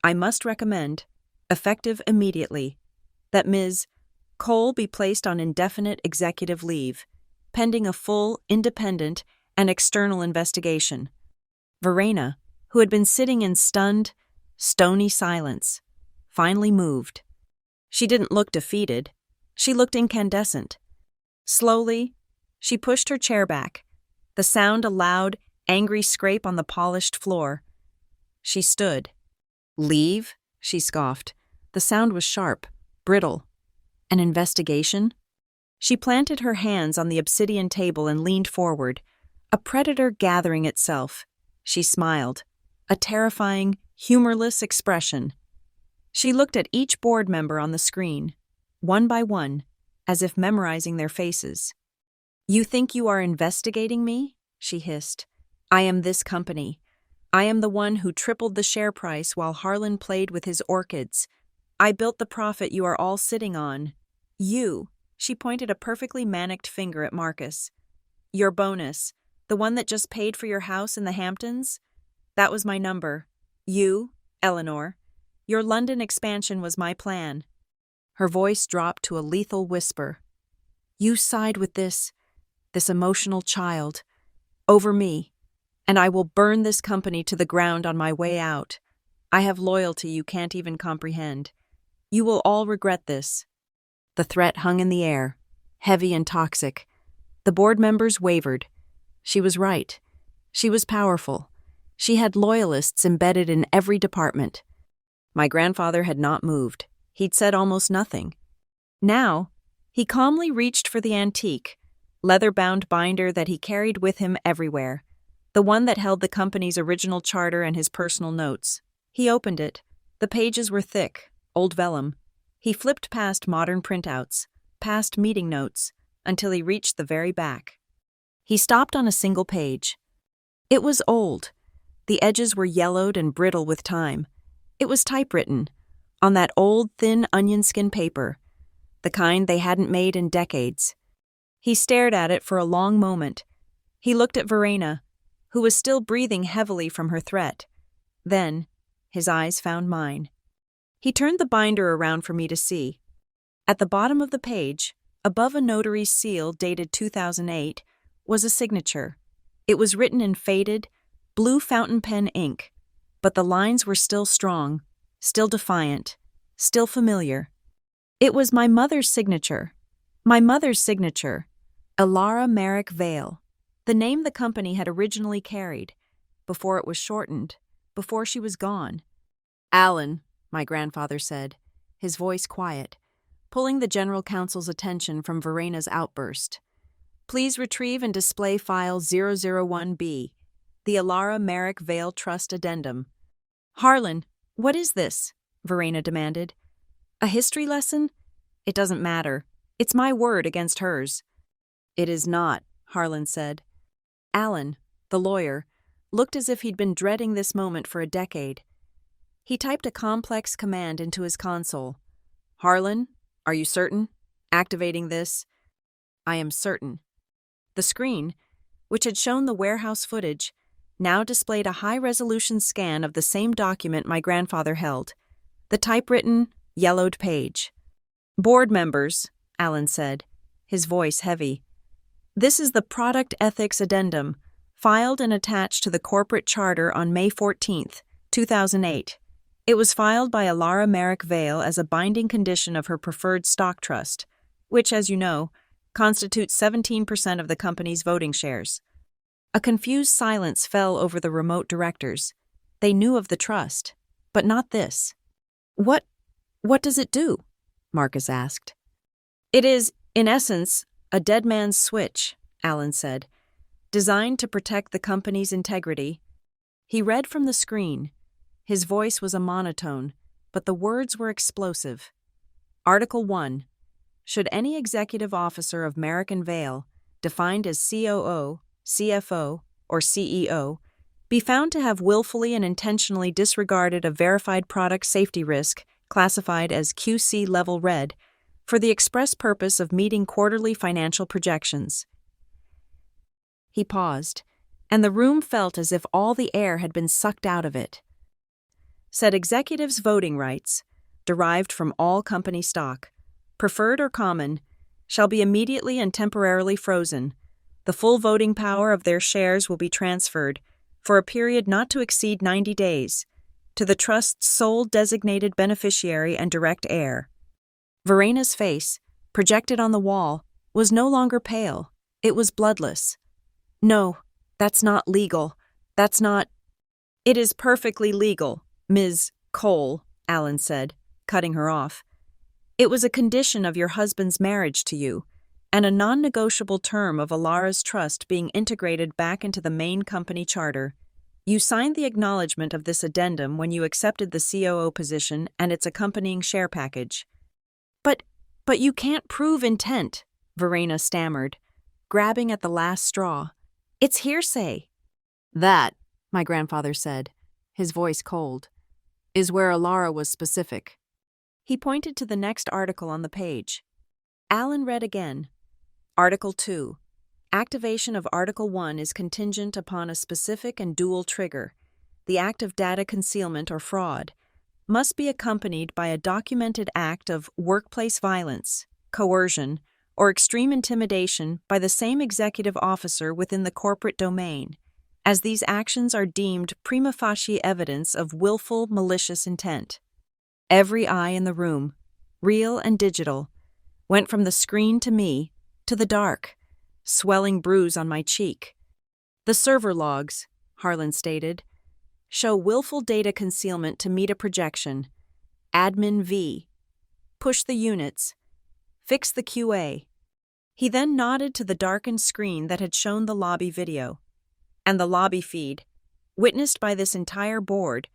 I must recommend, effective immediately, that Ms. Cole be placed on indefinite executive leave, pending a full, independent, and external investigation." Verena, who had been sitting in stunned, stony silence, finally moved. She didn't look defeated. She looked incandescent. Slowly, she pushed her chair back, the sound a loud, angry scrape on the polished floor. She stood. "Leave?" she scoffed. The sound was sharp, brittle. "An investigation?" She planted her hands on the obsidian table and leaned forward, a predator gathering itself. She smiled, a terrifying, humorless expression. She looked at each board member on the screen, one by one, as if memorizing their faces. "You think you are investigating me?" she hissed. "I am this company. I am the one who tripled the share price while Harlan played with his orchids. I built the profit you are all sitting on. You," she pointed a perfectly manicked finger at Marcus. "Your bonus, the one that just paid for your house in the Hamptons? That was my number. You, Eleanor, your London expansion was my plan." Her voice dropped to a lethal whisper. "You side with this emotional child, over me, and I will burn this company to the ground on my way out. I have loyalty you can't even comprehend. You will all regret this." The threat hung in the air, heavy and toxic. The board members wavered. She was right. She was powerful. She had loyalists embedded in every department. My grandfather had not moved. He'd said almost nothing. Now, he calmly reached for the antique, leather-bound binder that he carried with him everywhere, the one that held the company's original charter and his personal notes. He opened it. The pages were thick, old vellum. He flipped past modern printouts, past meeting notes, until he reached the very back. He stopped on a single page. It was old. The edges were yellowed and brittle with time. It was typewritten, on that old, thin onion skin paper, the kind they hadn't made in decades. He stared at it for a long moment. He looked at Verena, who was still breathing heavily from her threat. Then, his eyes found mine. He turned the binder around for me to see. At the bottom of the page, above a notary's seal dated 2008, was a signature. It was written in faded, blue fountain pen ink, but the lines were still strong, still defiant, still familiar. It was my mother's signature. My mother's signature. Elara Merrick Vale, the name the company had originally carried, before it was shortened, before she was gone. "Alan," my grandfather said, his voice quiet, pulling the general counsel's attention from Verena's outburst. "Please retrieve and display file 001B. The Alara Merrick Vale Trust Addendum. Harlan, what is this? Verena demanded. A history lesson? It doesn't matter. It's my word against hers. It is not, Harlan said. Alan, the lawyer, looked as if he'd been dreading this moment for a decade. He typed a complex command into his console. Harlan, are you certain? Activating this. I am certain. The screen, which had shown the warehouse footage, now displayed a high-resolution scan of the same document my grandfather held, the typewritten, yellowed page. Board members, Alan said, his voice heavy. This is the Product Ethics Addendum, filed and attached to the corporate charter on May 14, 2008. It was filed by Alara Merrick Vale as a binding condition of her preferred stock trust, which, as you know, constitutes 17% of the company's voting shares. A confused silence fell over the remote directors. They knew of the trust, but not this. What does it do? Marcus asked. It is, in essence, a dead man's switch, Alan said, designed to protect the company's integrity. He read from the screen. His voice was a monotone, but the words were explosive. Article 1. Should any executive officer of Merrick and Vale, defined as COO, CFO, or CEO, be found to have willfully and intentionally disregarded a verified product safety risk classified as QC level red for the express purpose of meeting quarterly financial projections. He paused, and the room felt as if all the air had been sucked out of it. Said executives' voting rights, derived from all company stock, preferred or common, shall be immediately and temporarily frozen. The full voting power of their shares will be transferred, for a period not to exceed 90 days, to the trust's sole designated beneficiary and direct heir. Verena's face, projected on the wall, was no longer pale. It was bloodless. No, that's not legal. That's not... It is perfectly legal, Ms. Cole, Alan said, cutting her off. It was a condition of your husband's marriage to you, and a non-negotiable term of Alara's trust being integrated back into the main company charter. You signed the acknowledgement of this addendum when you accepted the COO position and its accompanying share package. But you can't prove intent, Verena stammered, grabbing at the last straw. It's hearsay. That, my grandfather said, his voice cold, is where Alara was specific. He pointed to the next article on the page. Alan read again. Article 2. Activation of Article 1 is contingent upon a specific and dual trigger. The act of data concealment or fraud must be accompanied by a documented act of workplace violence, coercion, or extreme intimidation by the same executive officer within the corporate domain, as these actions are deemed prima facie evidence of willful malicious intent. Every eye in the room, real and digital, went from the screen to me, to the dark, swelling bruise on my cheek. The server logs, Harlan stated, show willful data concealment to meet a projection. Admin V. Push the units. Fix the QA. He then nodded to the darkened screen that had shown the lobby video. And the lobby feed, witnessed by this entire board,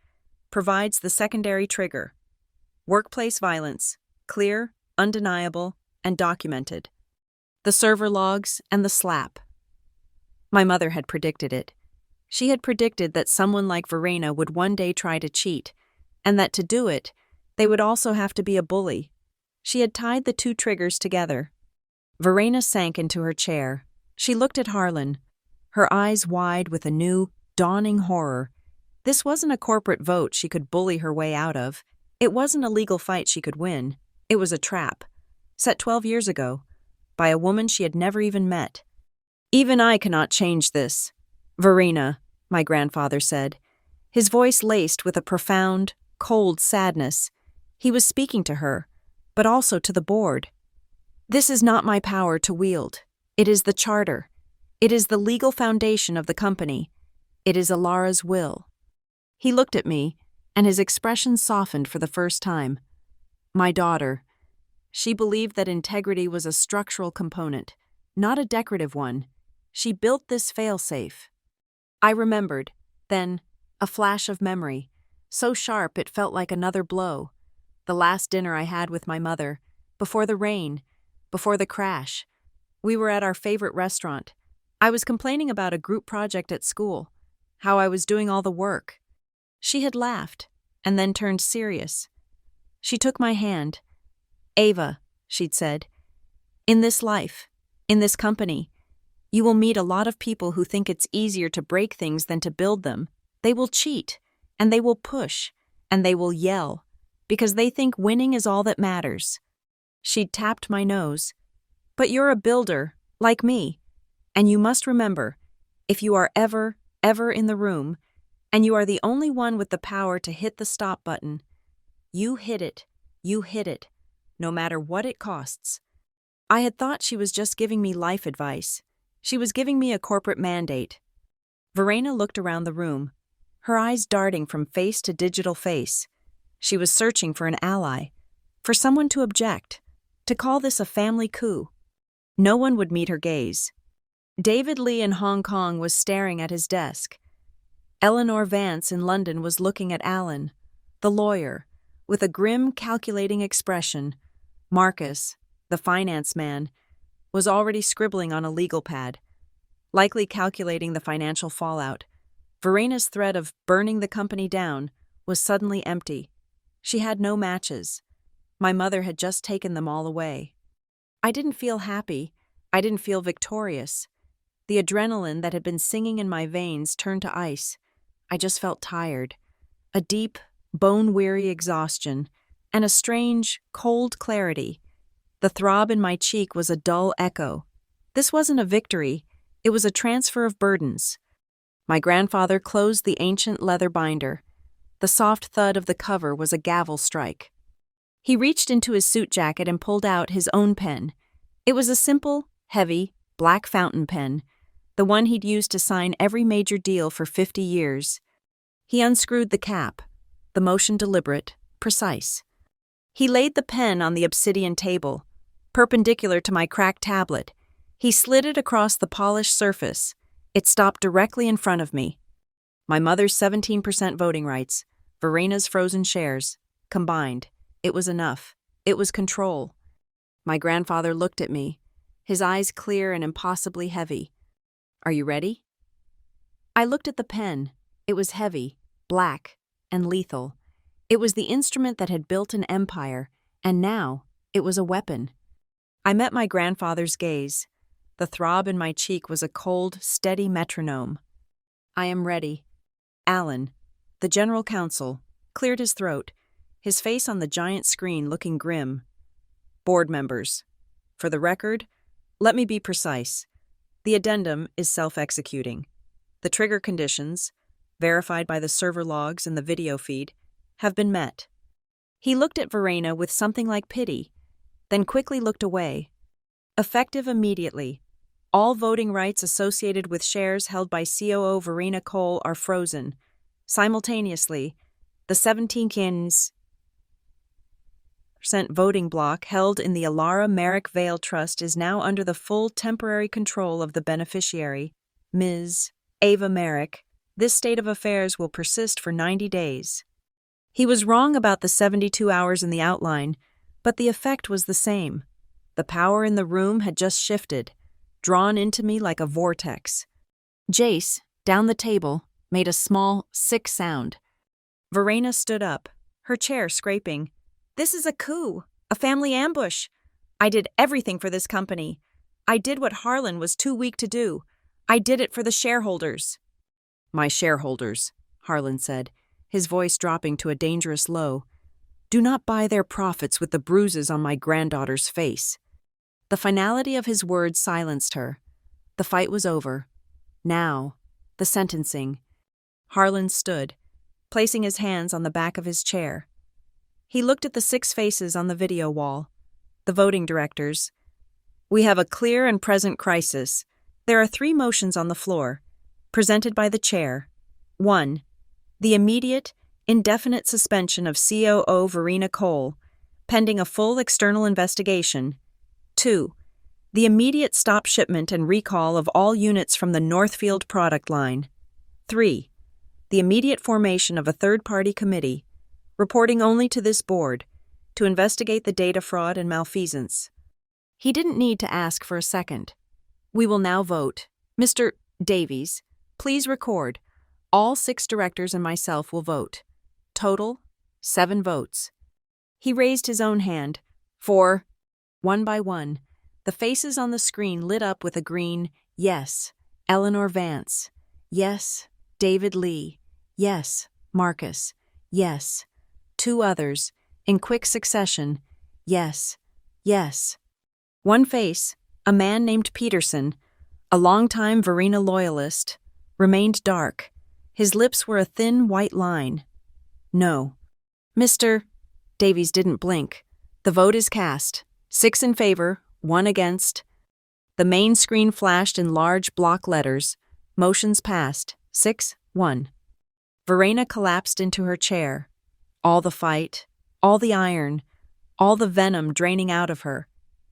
provides the secondary trigger. Workplace violence, clear, undeniable, and documented. The server logs and the slap. My mother had predicted it. She had predicted that someone like Verena would one day try to cheat, and that to do it, they would also have to be a bully. She had tied the two triggers together. Verena sank into her chair. She looked at Harlan, her eyes wide with a new, dawning horror. This wasn't a corporate vote she could bully her way out of. It wasn't a legal fight she could win. It was a trap, set 12 years ago, by a woman she had never even met. Even I cannot change this, Verena, my grandfather said, his voice laced with a profound, cold sadness. He was speaking to her, but also to the board. This is not my power to wield. It is the charter. It is the legal foundation of the company. It is Alara's will. He looked at me, and his expression softened for the first time. My daughter. She believed that integrity was a structural component, not a decorative one. She built this failsafe. I remembered. Then, a flash of memory, so sharp it felt like another blow. The last dinner I had with my mother, before the rain, before the crash. We were at our favorite restaurant. I was complaining about a group project at school, how I was doing all the work. She had laughed, and then turned serious. She took my hand. "Ava," she'd said, "in this life, in this company, you will meet a lot of people who think it's easier to break things than to build them. They will cheat, and they will push, and they will yell, because they think winning is all that matters." She'd tapped my nose. "But you're a builder, like me, and you must remember, if you are ever in the room, and you are the only one with the power to hit the stop button, you hit it, no matter what it costs." I had thought she was just giving me life advice. She was giving me a corporate mandate. Verena looked around the room, her eyes darting from face to digital face. She was searching for an ally, for someone to object, to call this a family coup. No one would meet her gaze. David Lee in Hong Kong was staring at his desk. Eleanor Vance in London was looking at Alan, the lawyer, with a grim, calculating expression. Marcus, the finance man, was already scribbling on a legal pad, likely calculating the financial fallout. Verena's threat of burning the company down was suddenly empty. She had no matches. My mother had just taken them all away. I didn't feel happy. I didn't feel victorious. The adrenaline that had been singing in my veins turned to ice. I just felt tired. A deep, bone-weary exhaustion, and a strange, cold clarity. The throb in my cheek was a dull echo. This wasn't a victory. It was a transfer of burdens. My grandfather closed the ancient leather binder. The soft thud of the cover was a gavel strike. He reached into his suit jacket and pulled out his own pen. It was a simple, heavy, black fountain pen, the one he'd used to sign every major deal for 50 years. He unscrewed the cap, the motion deliberate, precise. He laid the pen on the obsidian table, perpendicular to my cracked tablet. He slid it across the polished surface. It stopped directly in front of me. My mother's 17% voting rights, Verena's frozen shares, combined. It was enough. It was control. My grandfather looked at me, his eyes clear and impossibly heavy. "Are you ready?" I looked at the pen. It was heavy, black, and lethal. It was the instrument that had built an empire, and now it was a weapon. I met my grandfather's gaze. The throb in my cheek was a cold, steady metronome. "I am ready." Alan, the general counsel, cleared his throat, his face on the giant screen looking grim. "Board members. For the record, let me be precise. The addendum is self-executing. The trigger conditions, verified by the server logs and the video feed, have been met." He looked at Verena with something like pity, then quickly looked away. "Effective immediately. All voting rights associated with shares held by COO Verena Cole are frozen. Simultaneously, the 17% voting block held in the Alara Merrick Vale Trust is now under the full temporary control of the beneficiary, Ms. Ava Merrick. This state of affairs will persist for 90 days. He was wrong about the 72 hours in the outline, but the effect was the same. The power in the room had just shifted, drawn into me like a vortex. Jace, down the table, made a small, sick sound. Verena stood up, her chair scraping. "This is a coup, a family ambush. I did everything for this company. I did what Harlan was too weak to do. I did it for the shareholders." "My shareholders," Harlan said, his voice dropping to a dangerous low, "do not buy their profits with the bruises on my granddaughter's face." The finality of his words silenced her. The fight was over. Now, the sentencing. Harlan stood, placing his hands on the back of his chair. He looked at the 6 faces on the video wall, the voting directors. "We have a clear and present crisis. There are 3 motions on the floor, presented by the chair. 1. The immediate, indefinite suspension of COO Verena Cole, pending a full external investigation. 2. The immediate stop shipment and recall of all units from the Northfield product line. 3. The immediate formation of a third-party committee, reporting only to this board, to investigate the data fraud and malfeasance. He didn't need to ask for a second. We will now vote. Mr. Davies, please record. All 6 directors and myself will vote. Total, 7 votes. He raised his own hand. 4. One by one, the faces on the screen lit up with a green yes. Eleanor Vance. Yes. David Lee. Yes. Marcus. Yes. 2 others, in quick succession. Yes. Yes. One face, a man named Peterson, a longtime Verena loyalist, remained dark. His lips were a thin white line. No. Mr. Davies didn't blink. The vote is cast. 6 in favor, 1 against. The main screen flashed in large block letters. Motions passed. 6-1. Verena collapsed into her chair. All the fight, all the iron, all the venom draining out of her.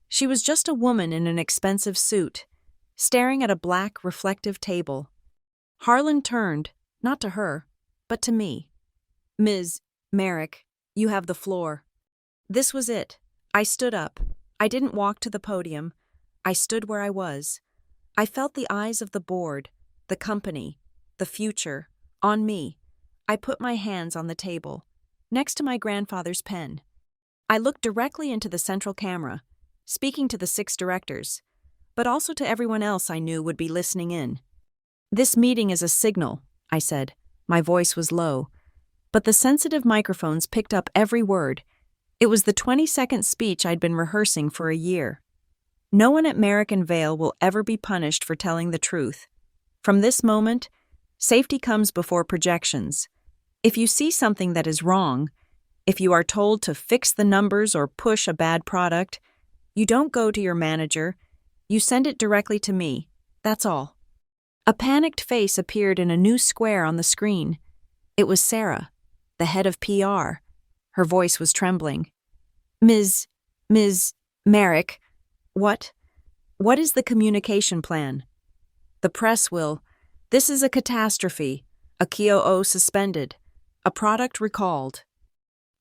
She was just a woman in an expensive suit, staring at a black, reflective table. Harlan turned, not to her, but to me. Ms. Merrick, you have the floor. This was it. I stood up. I didn't walk to the podium. I stood where I was. I felt the eyes of the board, the company, the future, on me. I put my hands on the table, next to my grandfather's pen. I looked directly into the central camera, speaking to the 6 directors, but also to everyone else I knew would be listening in. This meeting is a signal, I said. My voice was low, but the sensitive microphones picked up every word. It was the 20-second speech I'd been rehearsing for a year. No one at Merrick and Vale will ever be punished for telling the truth. From this moment, safety comes before projections. If you see something that is wrong, if you are told to fix the numbers or push a bad product, you don't go to your manager, you send it directly to me. That's all. A panicked face appeared in a new square on the screen. It was Sarah, the head of PR. Her voice was trembling. Ms. Merrick, what is the communication plan? The press will. This is a catastrophe. A KOO suspended. A product recalled.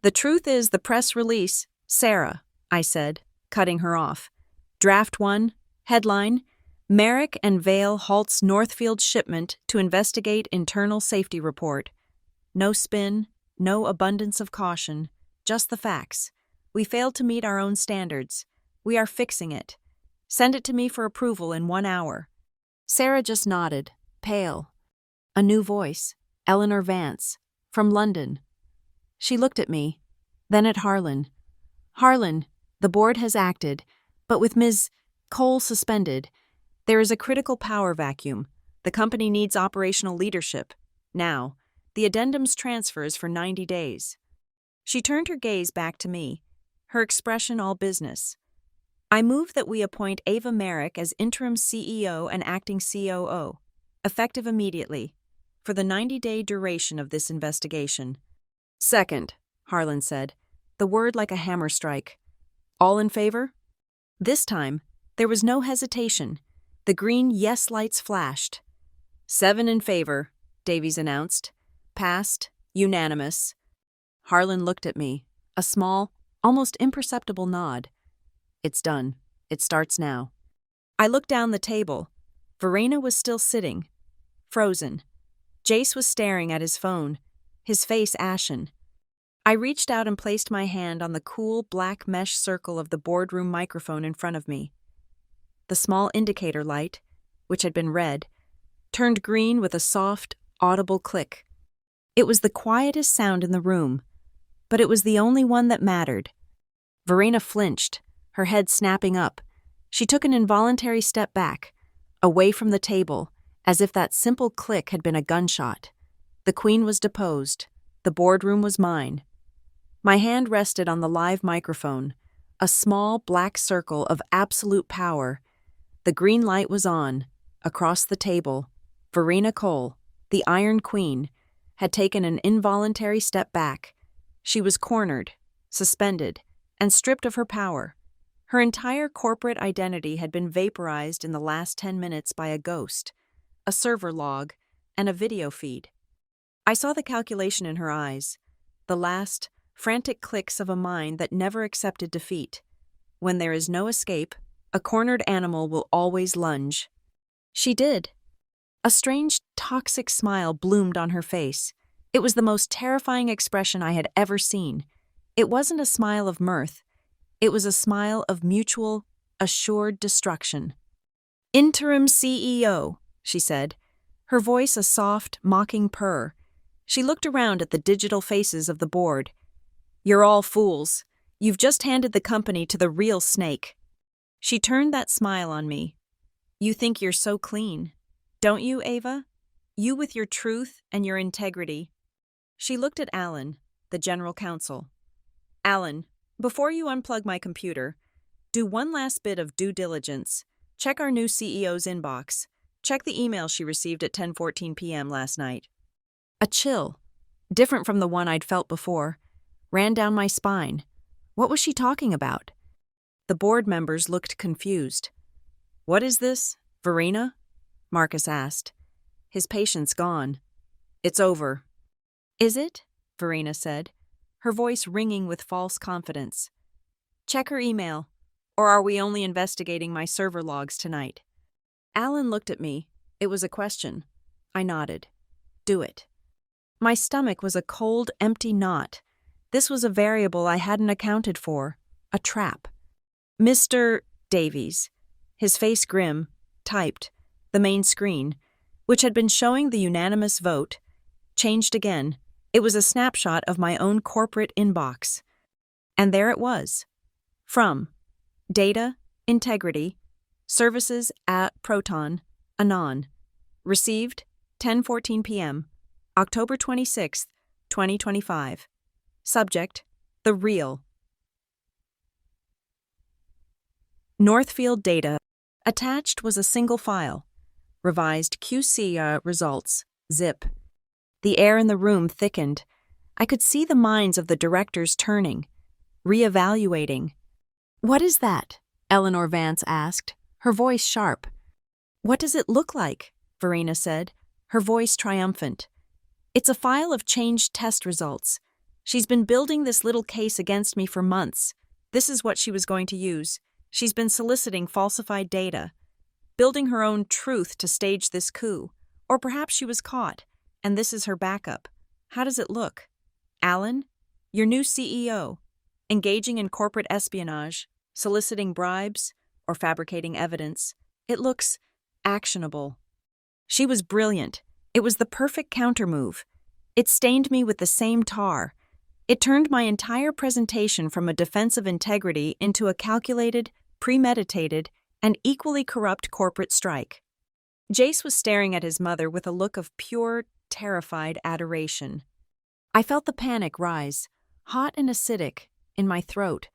The truth is the press release. Sarah, I said, cutting her off. Draft 1, headline, Merrick and Vale halts Northfield shipment to investigate internal safety report. No spin, no abundance of caution, just the facts. We failed to meet our own standards. We are fixing it. Send it to me for approval in 1 hour. Sarah just nodded, pale. A new voice, Eleanor Vance, from London. She looked at me, then at Harlan. Harlan, the board has acted, but with Ms. Cole suspended, there is a critical power vacuum. The company needs operational leadership. Now, the addendum's transfer is for 90 days. She turned her gaze back to me, her expression all business. I move that we appoint Ava Merrick as interim CEO and acting COO, effective immediately, for the 90-day duration of this investigation. Second, Harlan said, the word like a hammer strike. All in favor? This time, there was no hesitation. The green yes lights flashed. 7 in favor, Davies announced. Passed, unanimous. Harlan looked at me, a small, almost imperceptible nod. It's done. It starts now. I looked down the table. Verena was still sitting, frozen. Jace was staring at his phone, his face ashen. I reached out and placed my hand on the cool black mesh circle of the boardroom microphone in front of me. The small indicator light, which had been red, turned green with a soft, audible click. It was the quietest sound in the room, but it was the only one that mattered. Verena flinched, her head snapping up. She took an involuntary step back, away from the table, as if that simple click had been a gunshot. The queen was deposed. The boardroom was mine. My hand rested on the live microphone, a small black circle of absolute power. The green light was on. Across the table, Verena Cole, the Iron Queen, had taken an involuntary step back. She was cornered, suspended, and stripped of her power. Her entire corporate identity had been vaporized in the last 10 minutes by a ghost, a server log, and a video feed. I saw the calculation in her eyes, the last, frantic clicks of a mind that never accepted defeat. When there is no escape, a cornered animal will always lunge. She did. A strange, toxic smile bloomed on her face. It was the most terrifying expression I had ever seen. It wasn't a smile of mirth. It was a smile of mutual, assured destruction. "Interim CEO," she said, her voice a soft, mocking purr. She looked around at the digital faces of the board. "You're all fools. You've just handed the company to the real snake." She turned that smile on me. "You think you're so clean, don't you, Ava? You with your truth and your integrity." She looked at Alan, the general counsel. "Alan, before you unplug my computer, do one last bit of due diligence. Check our new CEO's inbox. Check the email she received at 10:14 p.m. last night." A chill, different from the one I'd felt before, ran down my spine. What was she talking about? The board members looked confused. "What is this, Verena?" Marcus asked. His patience gone. "It's over." "Is it?" Verena said, her voice ringing with false confidence. "Check her email, or are we only investigating my server logs tonight?" Alan looked at me. It was a question. I nodded. "Do it." My stomach was a cold, empty knot. This was a variable I hadn't accounted for. A trap. "Mr. Davies," his face grim, typed, the main screen, which had been showing the unanimous vote, changed again. It was a snapshot of my own corporate inbox. And there it was. From Data, Integrity, Services at Proton, Anon. Received 10:14 p.m., October 26, 2025. Subject, The Real. Northfield Data. Attached was a single file. Revised QC results, zip. The air in the room thickened. I could see the minds of the directors turning, reevaluating. "What is that?" Eleanor Vance asked, her voice sharp. "What does it look like?" Verena said, her voice triumphant. "It's a file of changed test results. She's been building this little case against me for months. This is what she was going to use. She's been soliciting falsified data, building her own truth to stage this coup. Or perhaps she was caught, and this is her backup. How does it look? Alan, your new CEO, engaging in corporate espionage, soliciting bribes, or fabricating evidence. It looks actionable." She was brilliant. It was the perfect countermove. It stained me with the same tar. It turned my entire presentation from a defense of integrity into a calculated, premeditated, and equally corrupt corporate strike. Jace was staring at his mother with a look of pure, terrified adoration. I felt the panic rise, hot and acidic, in my throat.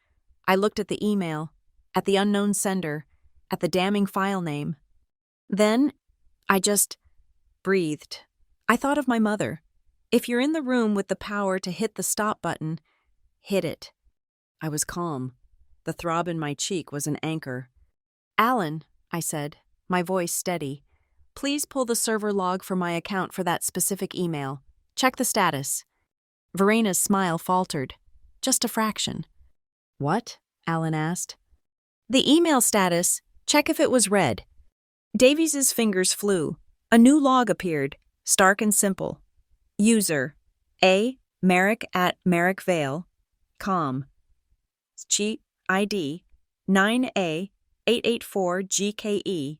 I looked at the email, at the unknown sender, at the damning file name. Then, I just breathed. I thought of my mother. If you're in the room with the power to hit the stop button, hit it. I was calm. The throb in my cheek was an anchor. "Alan," I said, my voice steady, "please pull the server log for my account for that specific email. Check the status." Verena's smile faltered. Just a fraction. "What?" Alan asked. "The email status. Check if it was read." Davies's fingers flew. A new log appeared, stark and simple. User A. Merrick at merrickvale.com. Cheat ID 9A884GKE.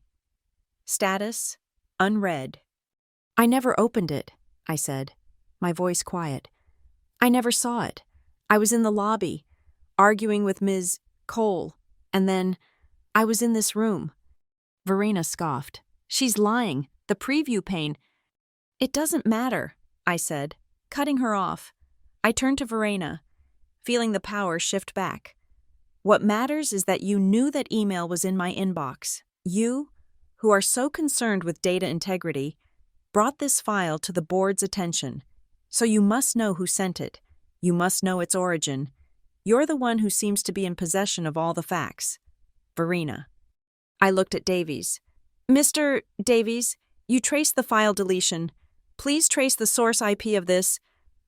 Status unread. "I never opened it," I said, my voice quiet. "I never saw it. I was in the lobby, arguing with Ms. Cole, and then I was in this room." Verena scoffed. "She's lying. The preview pane." "It doesn't matter," I said, cutting her off. I turned to Verena, feeling the power shift back. "What matters is that you knew that email was in my inbox. You, who are so concerned with data integrity, brought this file to the board's attention. So you must know who sent it. You must know its origin. You're the one who seems to be in possession of all the facts." Verena. I looked at Davies. "Mr. Davies, you traced the file deletion. Please trace the source IP of this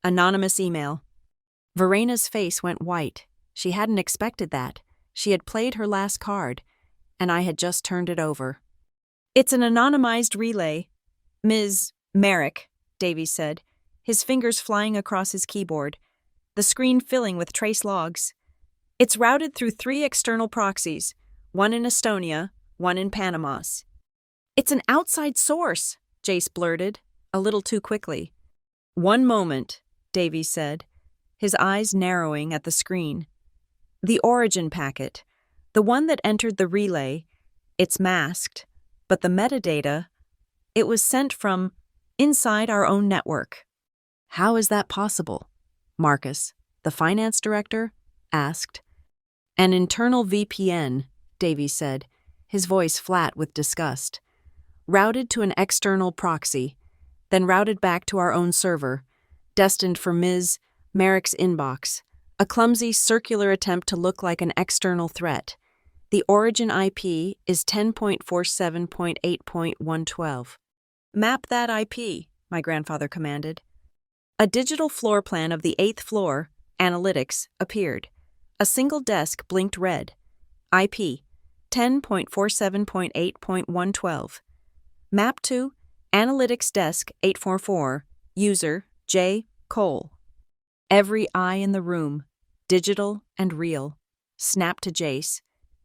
anonymous email. Verena's face went white. She hadn't expected that. She had played her last card, and I had just turned it over. It's an anonymized relay. Ms. Merrick, Davies said, his fingers flying across his keyboard, the screen filling with trace logs. It's routed through 3 external proxies, one in Estonia, one in Panama. It's an outside source, Jace blurted, a little too quickly. One moment, Davies said, his eyes narrowing at the screen. The origin packet, the one that entered the relay, it's masked, but the metadata, it was sent from inside our own network. How is that possible? Marcus, the finance director, asked. An internal VPN, Davies said, his voice flat with disgust. Routed to an external proxy, then routed back to our own server, destined for Ms. Merrick's inbox, a clumsy circular attempt to look like an external threat. The origin IP is 10.47.8.112. Map that IP, my grandfather commanded. A digital floor plan of the 8th floor, analytics, appeared. A single desk blinked red. IP 10.47.8.112. Map to Analytics Desk 844, user J. Cole. Every eye in the room, digital and real, snapped to Jace.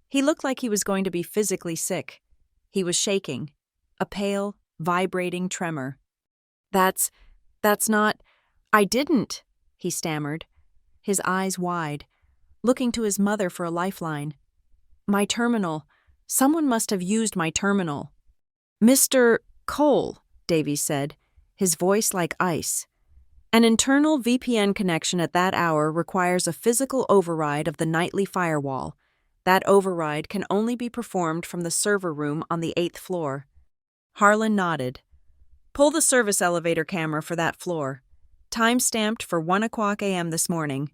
He looked like he was going to be physically sick. He was shaking, a pale, vibrating tremor. That's not... I didn't, he stammered, his eyes wide, looking to his mother for a lifeline. My terminal. Someone must have used my terminal. Mr. Cole, Davies said, his voice like ice. An internal VPN connection at that hour requires a physical override of the nightly firewall. That override can only be performed from the server room on the 8th floor. Harlan nodded. Pull the service elevator camera for that floor. Time stamped for 1:00 a.m. this morning.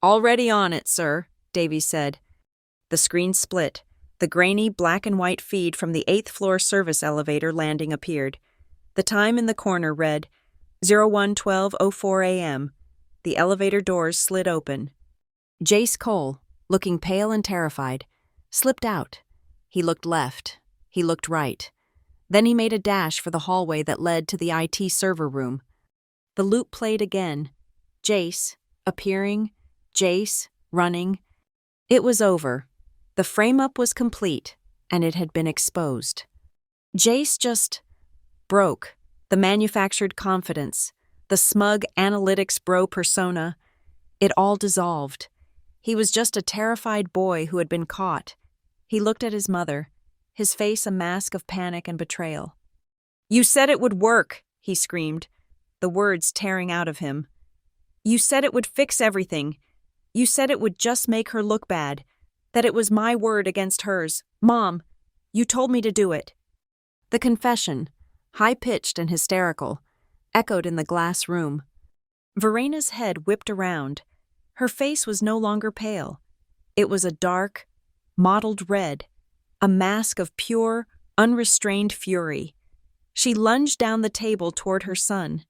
Already on it, sir, Davies said. The screen split. The grainy black and white feed from the 8th floor service elevator landing appeared. The time in the corner read 01:12:04 a.m. The elevator doors slid open. Jace Cole, looking pale and terrified, slipped out. He looked left. He looked right. Then he made a dash for the hallway that led to the IT server room. The loop played again. Jace, appearing, Jace, running. It was over. The frame-up was complete, and it had been exposed. Jace just broke. The manufactured confidence, the smug analytics bro persona, it all dissolved. He was just a terrified boy who had been caught. He looked at his mother, his face a mask of panic and betrayal. You said it would work, he screamed, the words tearing out of him. You said it would fix everything. You said it would just make her look bad, that it was my word against hers. Mom, you told me to do it. The confession, high-pitched and hysterical, echoed in the glass room. Verena's head whipped around. Her face was no longer pale. It was a dark, mottled red, a mask of pure, unrestrained fury. She lunged down the table toward her son.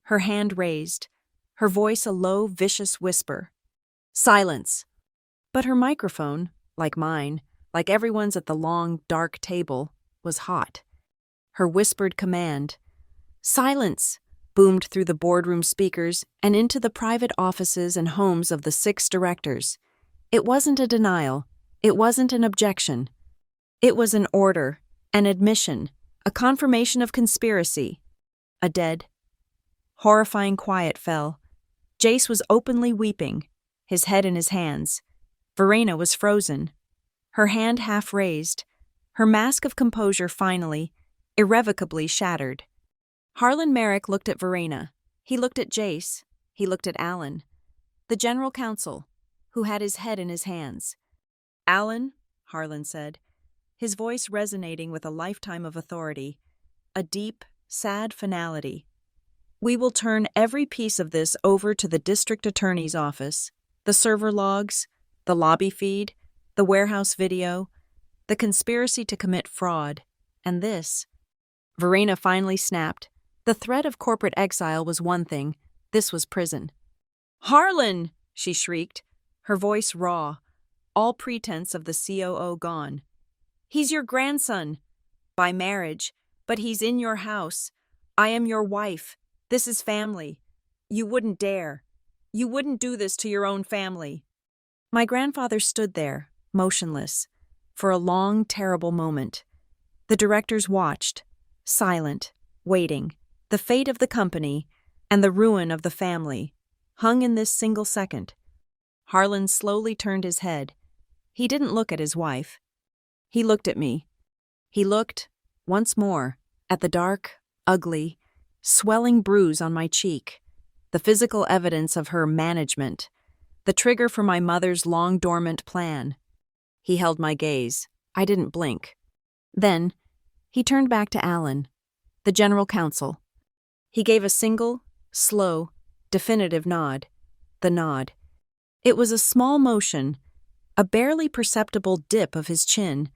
Her hand raised, her voice a low, vicious whisper. Silence. But her microphone, like mine, like everyone's at the long, dark table, was hot. Her whispered command, silence, boomed through the boardroom speakers and into the private offices and homes of the 6 directors. It wasn't a denial. It wasn't an objection. It was an order, an admission, a confirmation of conspiracy. A dead, horrifying quiet fell. Jace was openly weeping, his head in his hands. Verena was frozen, her hand half raised, her mask of composure finally, irrevocably shattered. Harlan Merrick looked at Verena. He looked at Jace. He looked at Alan, the general counsel, who had his head in his hands. Alan, Harlan said, his voice resonating with a lifetime of authority, a deep, sad finality. We will turn every piece of this over to the district attorney's office, the server logs, the lobby feed, the warehouse video, the conspiracy to commit fraud, and this. Verena finally snapped. The threat of corporate exile was one thing, this was prison. "Harlan!" she shrieked, her voice raw, all pretense of the COO gone. "He's your grandson, by marriage, but he's in your house. I am your wife. This is family. You wouldn't dare. You wouldn't do this to your own family." My grandfather stood there, motionless, for a long, terrible moment. The directors watched, silent, waiting. The fate of the company and the ruin of the family hung in this single second. Harlan slowly turned his head. He didn't look at his wife. He looked at me. He looked, once more, at the dark, ugly, swelling bruise on my cheek, the physical evidence of her management, the trigger for my mother's long-dormant plan. He held my gaze. I didn't blink. Then, he turned back to Alan, the general counsel. He gave a single, slow, definitive nod. The nod. It was a small motion, a barely perceptible dip of his chin,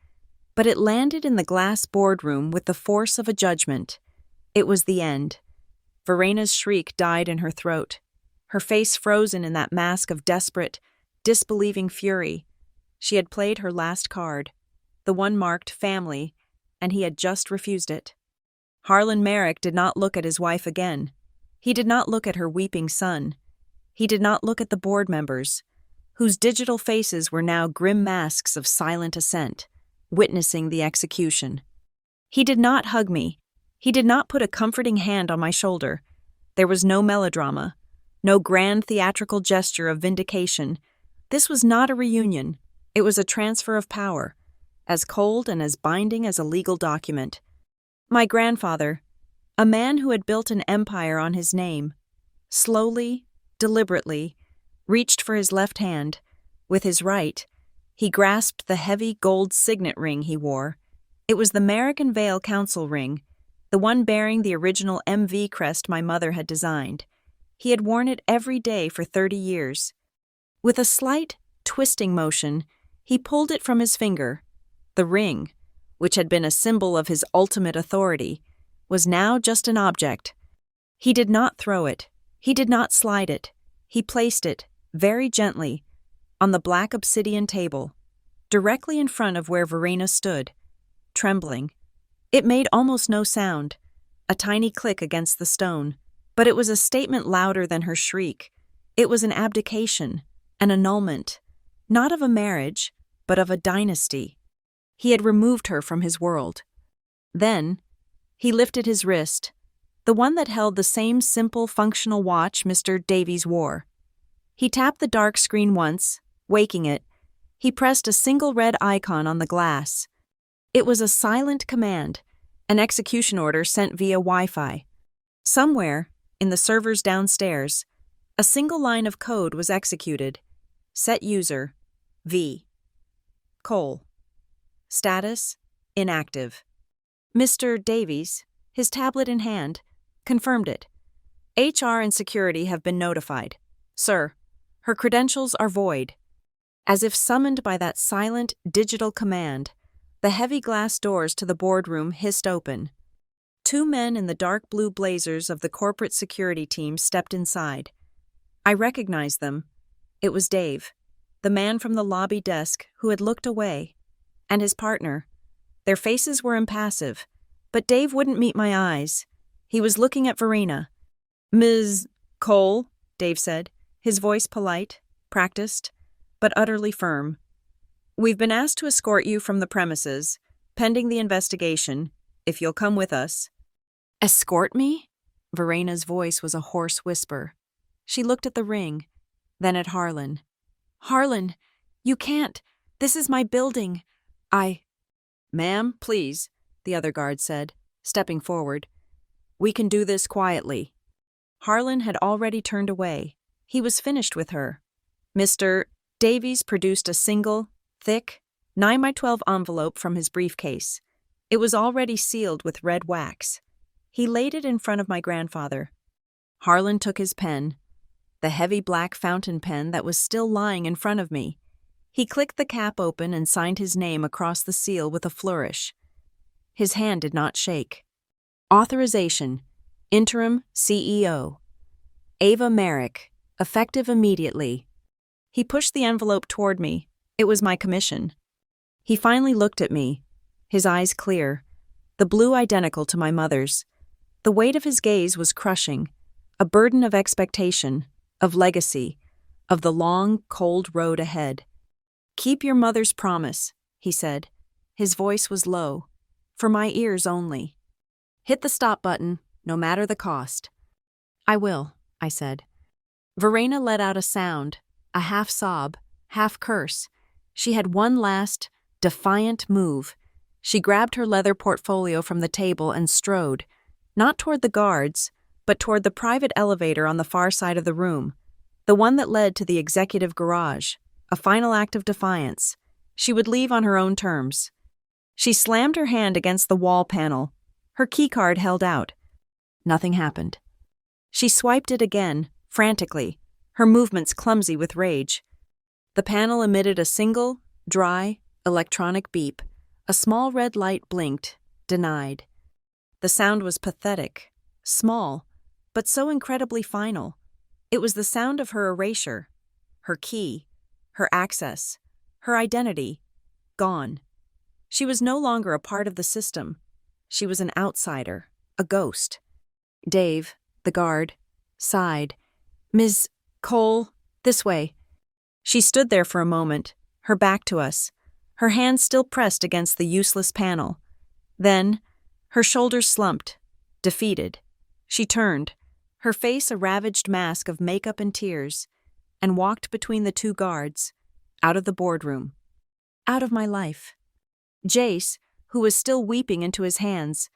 but it landed in the glass boardroom with the force of a judgment. It was the end. Verena's shriek died in her throat, her face frozen in that mask of desperate, disbelieving fury. She had played her last card, the one marked family, and he had just refused it. Harlan Merrick did not look at his wife again. He did not look at her weeping son. He did not look at the board members, whose digital faces were now grim masks of silent assent, witnessing the execution. He did not hug me. He did not put a comforting hand on my shoulder. There was no melodrama, no grand theatrical gesture of vindication. This was not a reunion. It was a transfer of power, as cold and as binding as a legal document. My grandfather, a man who had built an empire on his name, slowly, deliberately, reached for his left hand. With his right, he grasped the heavy gold signet ring he wore. It was the American Vale Council ring, the one bearing the original MV crest my mother had designed. He had worn it every day for 30 years. With a slight, twisting motion, he pulled it from his finger. The ring, which had been a symbol of his ultimate authority, was now just an object. He did not throw it. He did not slide it. He placed it, very gently, on the black obsidian table, directly in front of where Verena stood, trembling. It made almost no sound, a tiny click against the stone, but it was a statement louder than her shriek. It was an abdication, an annulment, not of a marriage, but of a dynasty. He had removed her from his world. Then, he lifted his wrist, the one that held the same simple functional watch Mr. Davies wore. He tapped the dark screen once, waking it. He pressed a single red icon on the glass. It was a silent command, an execution order sent via Wi-Fi. Somewhere, in the servers downstairs, a single line of code was executed. Set user, V. Cole. Status, inactive. Mr. Davies, his tablet in hand, confirmed it. HR and security have been notified. Sir, her credentials are void. As if summoned by that silent, digital command, the heavy glass doors to the boardroom hissed open. 2 men in the dark blue blazers of the corporate security team stepped inside. I recognized them. It was Dave, the man from the lobby desk who had looked away, and his partner. Their faces were impassive, but Dave wouldn't meet my eyes. He was looking at Verena. "Ms. Cole," Dave said, his voice polite, practiced, but utterly firm. "We've been asked to escort you from the premises, pending the investigation, if you'll come with us." "Escort me?" Verena's voice was a hoarse whisper. She looked at the ring, then at Harlan. "Harlan, you can't. This is my building. "Ma'am, please," the other guard said, stepping forward. "We can do this quietly." Harlan had already turned away. He was finished with her. Mr. Davies produced a single, thick, 9x12 envelope from his briefcase. It was already sealed with red wax. He laid it in front of my grandfather. Harlan took his pen, the heavy black fountain pen that was still lying in front of me. He clicked the cap open and signed his name across the seal with a flourish. His hand did not shake. Authorization. Interim CEO. Ava Merrick. Effective immediately. He pushed the envelope toward me. It was my commission. He finally looked at me, his eyes clear, the blue identical to my mother's. The weight of his gaze was crushing, a burden of expectation, of legacy, of the long, cold road ahead. "Keep your mother's promise," he said. His voice was low, for my ears only. "Hit the stop button, no matter the cost." "I will," I said. Verena let out a sound, a half sob, half curse. She had one last, defiant move. She grabbed her leather portfolio from the table and strode, not toward the guards, but toward the private elevator on the far side of the room, the one that led to the executive garage, a final act of defiance. She would leave on her own terms. She slammed her hand against the wall panel, her keycard held out. Nothing happened. She swiped it again, frantically, her movements clumsy with rage. The panel emitted a single, dry, electronic beep. A small red light blinked, denied. The sound was pathetic, small, but so incredibly final. It was the sound of her erasure, her key, her access, her identity, gone. She was no longer a part of the system. She was an outsider, a ghost. Dave, the guard, sighed. "Ms. Cole, this way." She stood there for a moment, her back to us, her hands still pressed against the useless panel. Then, her shoulders slumped, defeated. She turned, her face a ravaged mask of makeup and tears, and walked between the two guards, out of the boardroom. Out of my life. Jace, who was still weeping into his hands,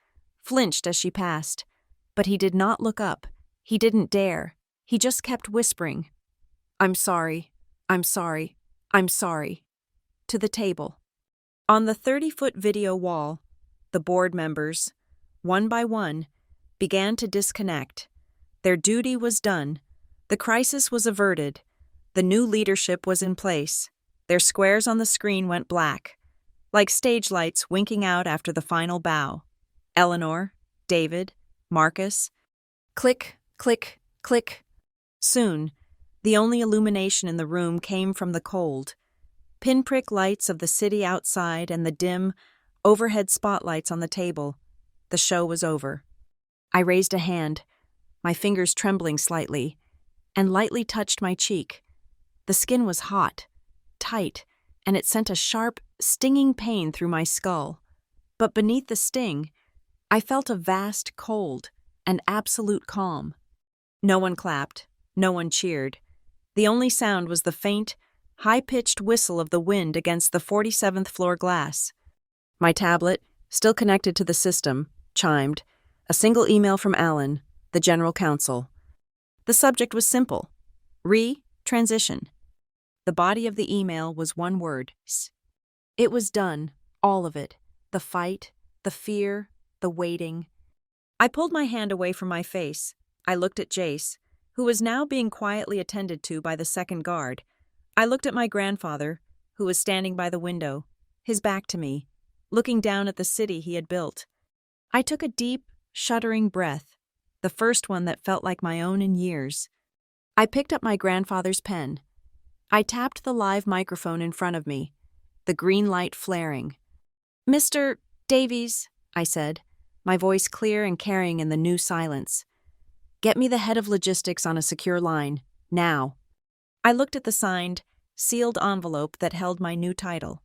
flinched as she passed, but he did not look up. He didn't dare. He just kept whispering, "I'm sorry, I'm sorry, I'm sorry," to the table. On the 30-foot video wall, the board members, one by one, began to disconnect. Their duty was done. The crisis was averted. The new leadership was in place. Their squares on the screen went black, like stage lights winking out after the final bow. Eleanor, David, Marcus. Click, click, click. Soon, the only illumination in the room came from the cold. Pinprick lights of the city outside and the dim, overhead spotlights on the table. The show was over. I raised a hand, my fingers trembling slightly, and lightly touched my cheek. The skin was hot, tight, and it sent a sharp, stinging pain through my skull. But beneath the sting, I felt a vast cold, an absolute calm. No one clapped, no one cheered. The only sound was the faint, high-pitched whistle of the wind against the 47th floor glass. My tablet, still connected to the system, chimed. A single email from Alan, the general counsel. The subject was simple. Transition. The body of the email was one word. It was done, all of it. The fight, the fear, the waiting. I pulled my hand away from my face. I looked at Jace, who was now being quietly attended to by the second guard. I looked at my grandfather, who was standing by the window, his back to me, looking down at the city he had built. I took a deep, shuddering breath, the first one that felt like my own in years. I picked up my grandfather's pen. I tapped the live microphone in front of me, the green light flaring. "Mr. Davies," I said, my voice clear and carrying in the new silence. "Get me the head of logistics on a secure line, now." I looked at the signed, sealed envelope that held my new title.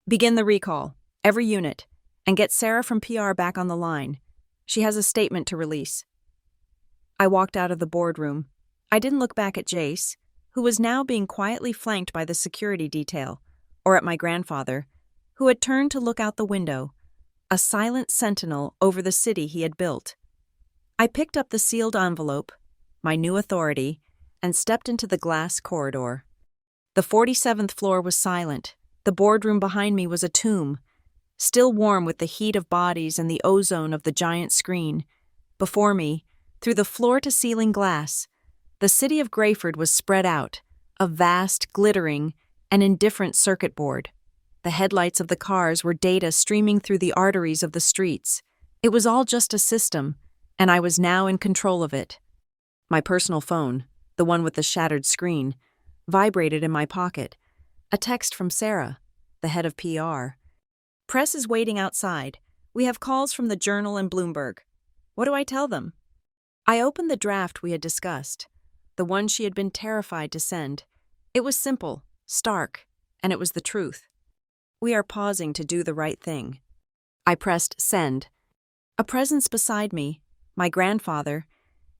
"Begin the recall, every unit, and get Sarah from PR back on the line. She has a statement to release." I walked out of the boardroom. I didn't look back at Jace, who was now being quietly flanked by the security detail, or at my grandfather, who had turned to look out the window, a silent sentinel over the city he had built. I picked up the sealed envelope, my new authority, and stepped into the glass corridor. The 47th floor was silent. The boardroom behind me was a tomb, still warm with the heat of bodies and the ozone of the giant screen. Before me, through the floor-to-ceiling glass, the city of Grayford was spread out, a vast, glittering, and indifferent circuit board. The headlights of the cars were data streaming through the arteries of the streets. It was all just a system, and I was now in control of it. My personal phone, the one with the shattered screen, vibrated in my pocket. A text from Sarah, the head of PR. Press is waiting outside. We have calls from the Journal and Bloomberg. What do I tell them? I opened the draft we had discussed, the one she had been terrified to send. It was simple, stark, and it was the truth. We are pausing to do the right thing. I pressed send. A presence beside me, my grandfather.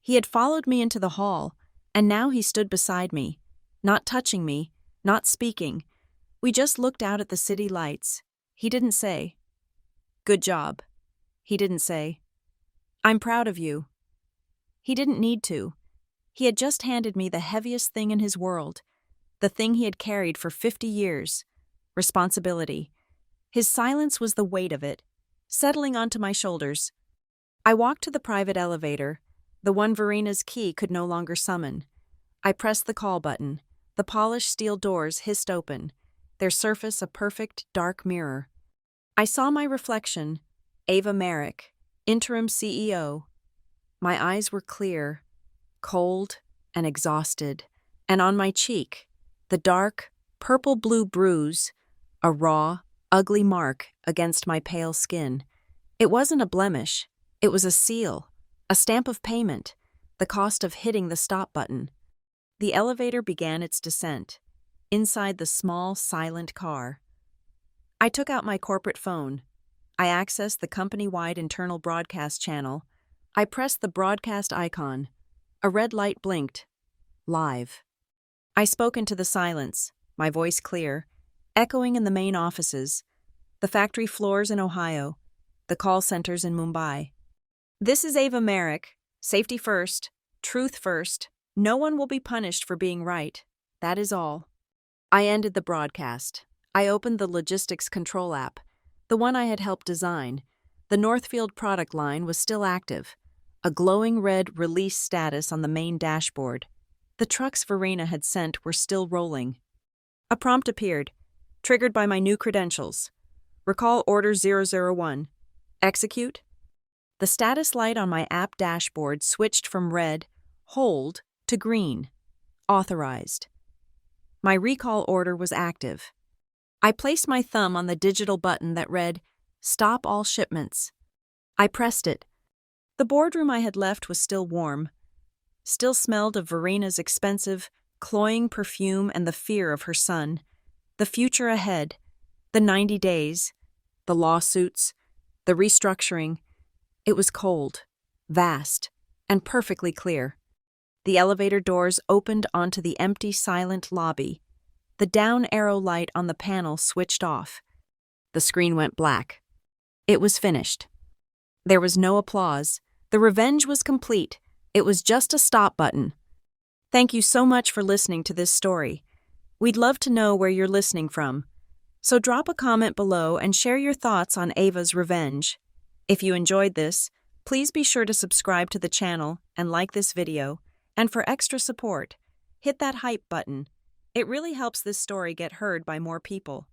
He had followed me into the hall, and now he stood beside me, not touching me, not speaking. We just looked out at the city lights. He didn't say, "Good job." He didn't say, "I'm proud of you." He didn't need to. He had just handed me the heaviest thing in his world, the thing he had carried for 50 years, responsibility. His silence was the weight of it, settling onto my shoulders. I walked to the private elevator, the one Verina's key could no longer summon. I pressed the call button. The polished steel doors hissed open, their surface a perfect, dark mirror. I saw my reflection, Ava Merrick, interim CEO. My eyes were clear, cold, and exhausted, and on my cheek, the dark, purple-blue bruise, a raw, ugly mark against my pale skin. It wasn't a blemish, it was a seal, a stamp of payment, the cost of hitting the stop button. The elevator began its descent, inside the small, silent car. I took out my corporate phone. I accessed the company-wide internal broadcast channel. I pressed the broadcast icon. A red light blinked. Live. I spoke into the silence, my voice clear, echoing in the main offices, the factory floors in Ohio, the call centers in Mumbai. This is Ava Merrick. Safety first, truth first. No one will be punished for being right. That is all. I ended the broadcast. I opened the logistics control app, the one I had helped design. The Northfield product line was still active, a glowing red release status on the main dashboard. The trucks Verena had sent were still rolling. A prompt appeared, triggered by my new credentials. Recall Order 001. Execute. The status light on my app dashboard switched from red, hold, to green, authorized. My recall order was active. I placed my thumb on the digital button that read, "Stop all shipments." I pressed it. The boardroom I had left was still warm, still smelled of Verena's expensive, cloying perfume and the fear of her son, the future ahead, the 90 days, the lawsuits, the restructuring. It was cold, vast, and perfectly clear. The elevator doors opened onto the empty, silent lobby. The down arrow light on the panel switched off. The screen went black. It was finished. There was no applause. The revenge was complete. It was just a stop button. Thank you so much for listening to this story. We'd love to know where you're listening from. So drop a comment below and share your thoughts on Ava's revenge. If you enjoyed this, please be sure to subscribe to the channel and like this video. And for extra support, hit that hype button. It really helps this story get heard by more people.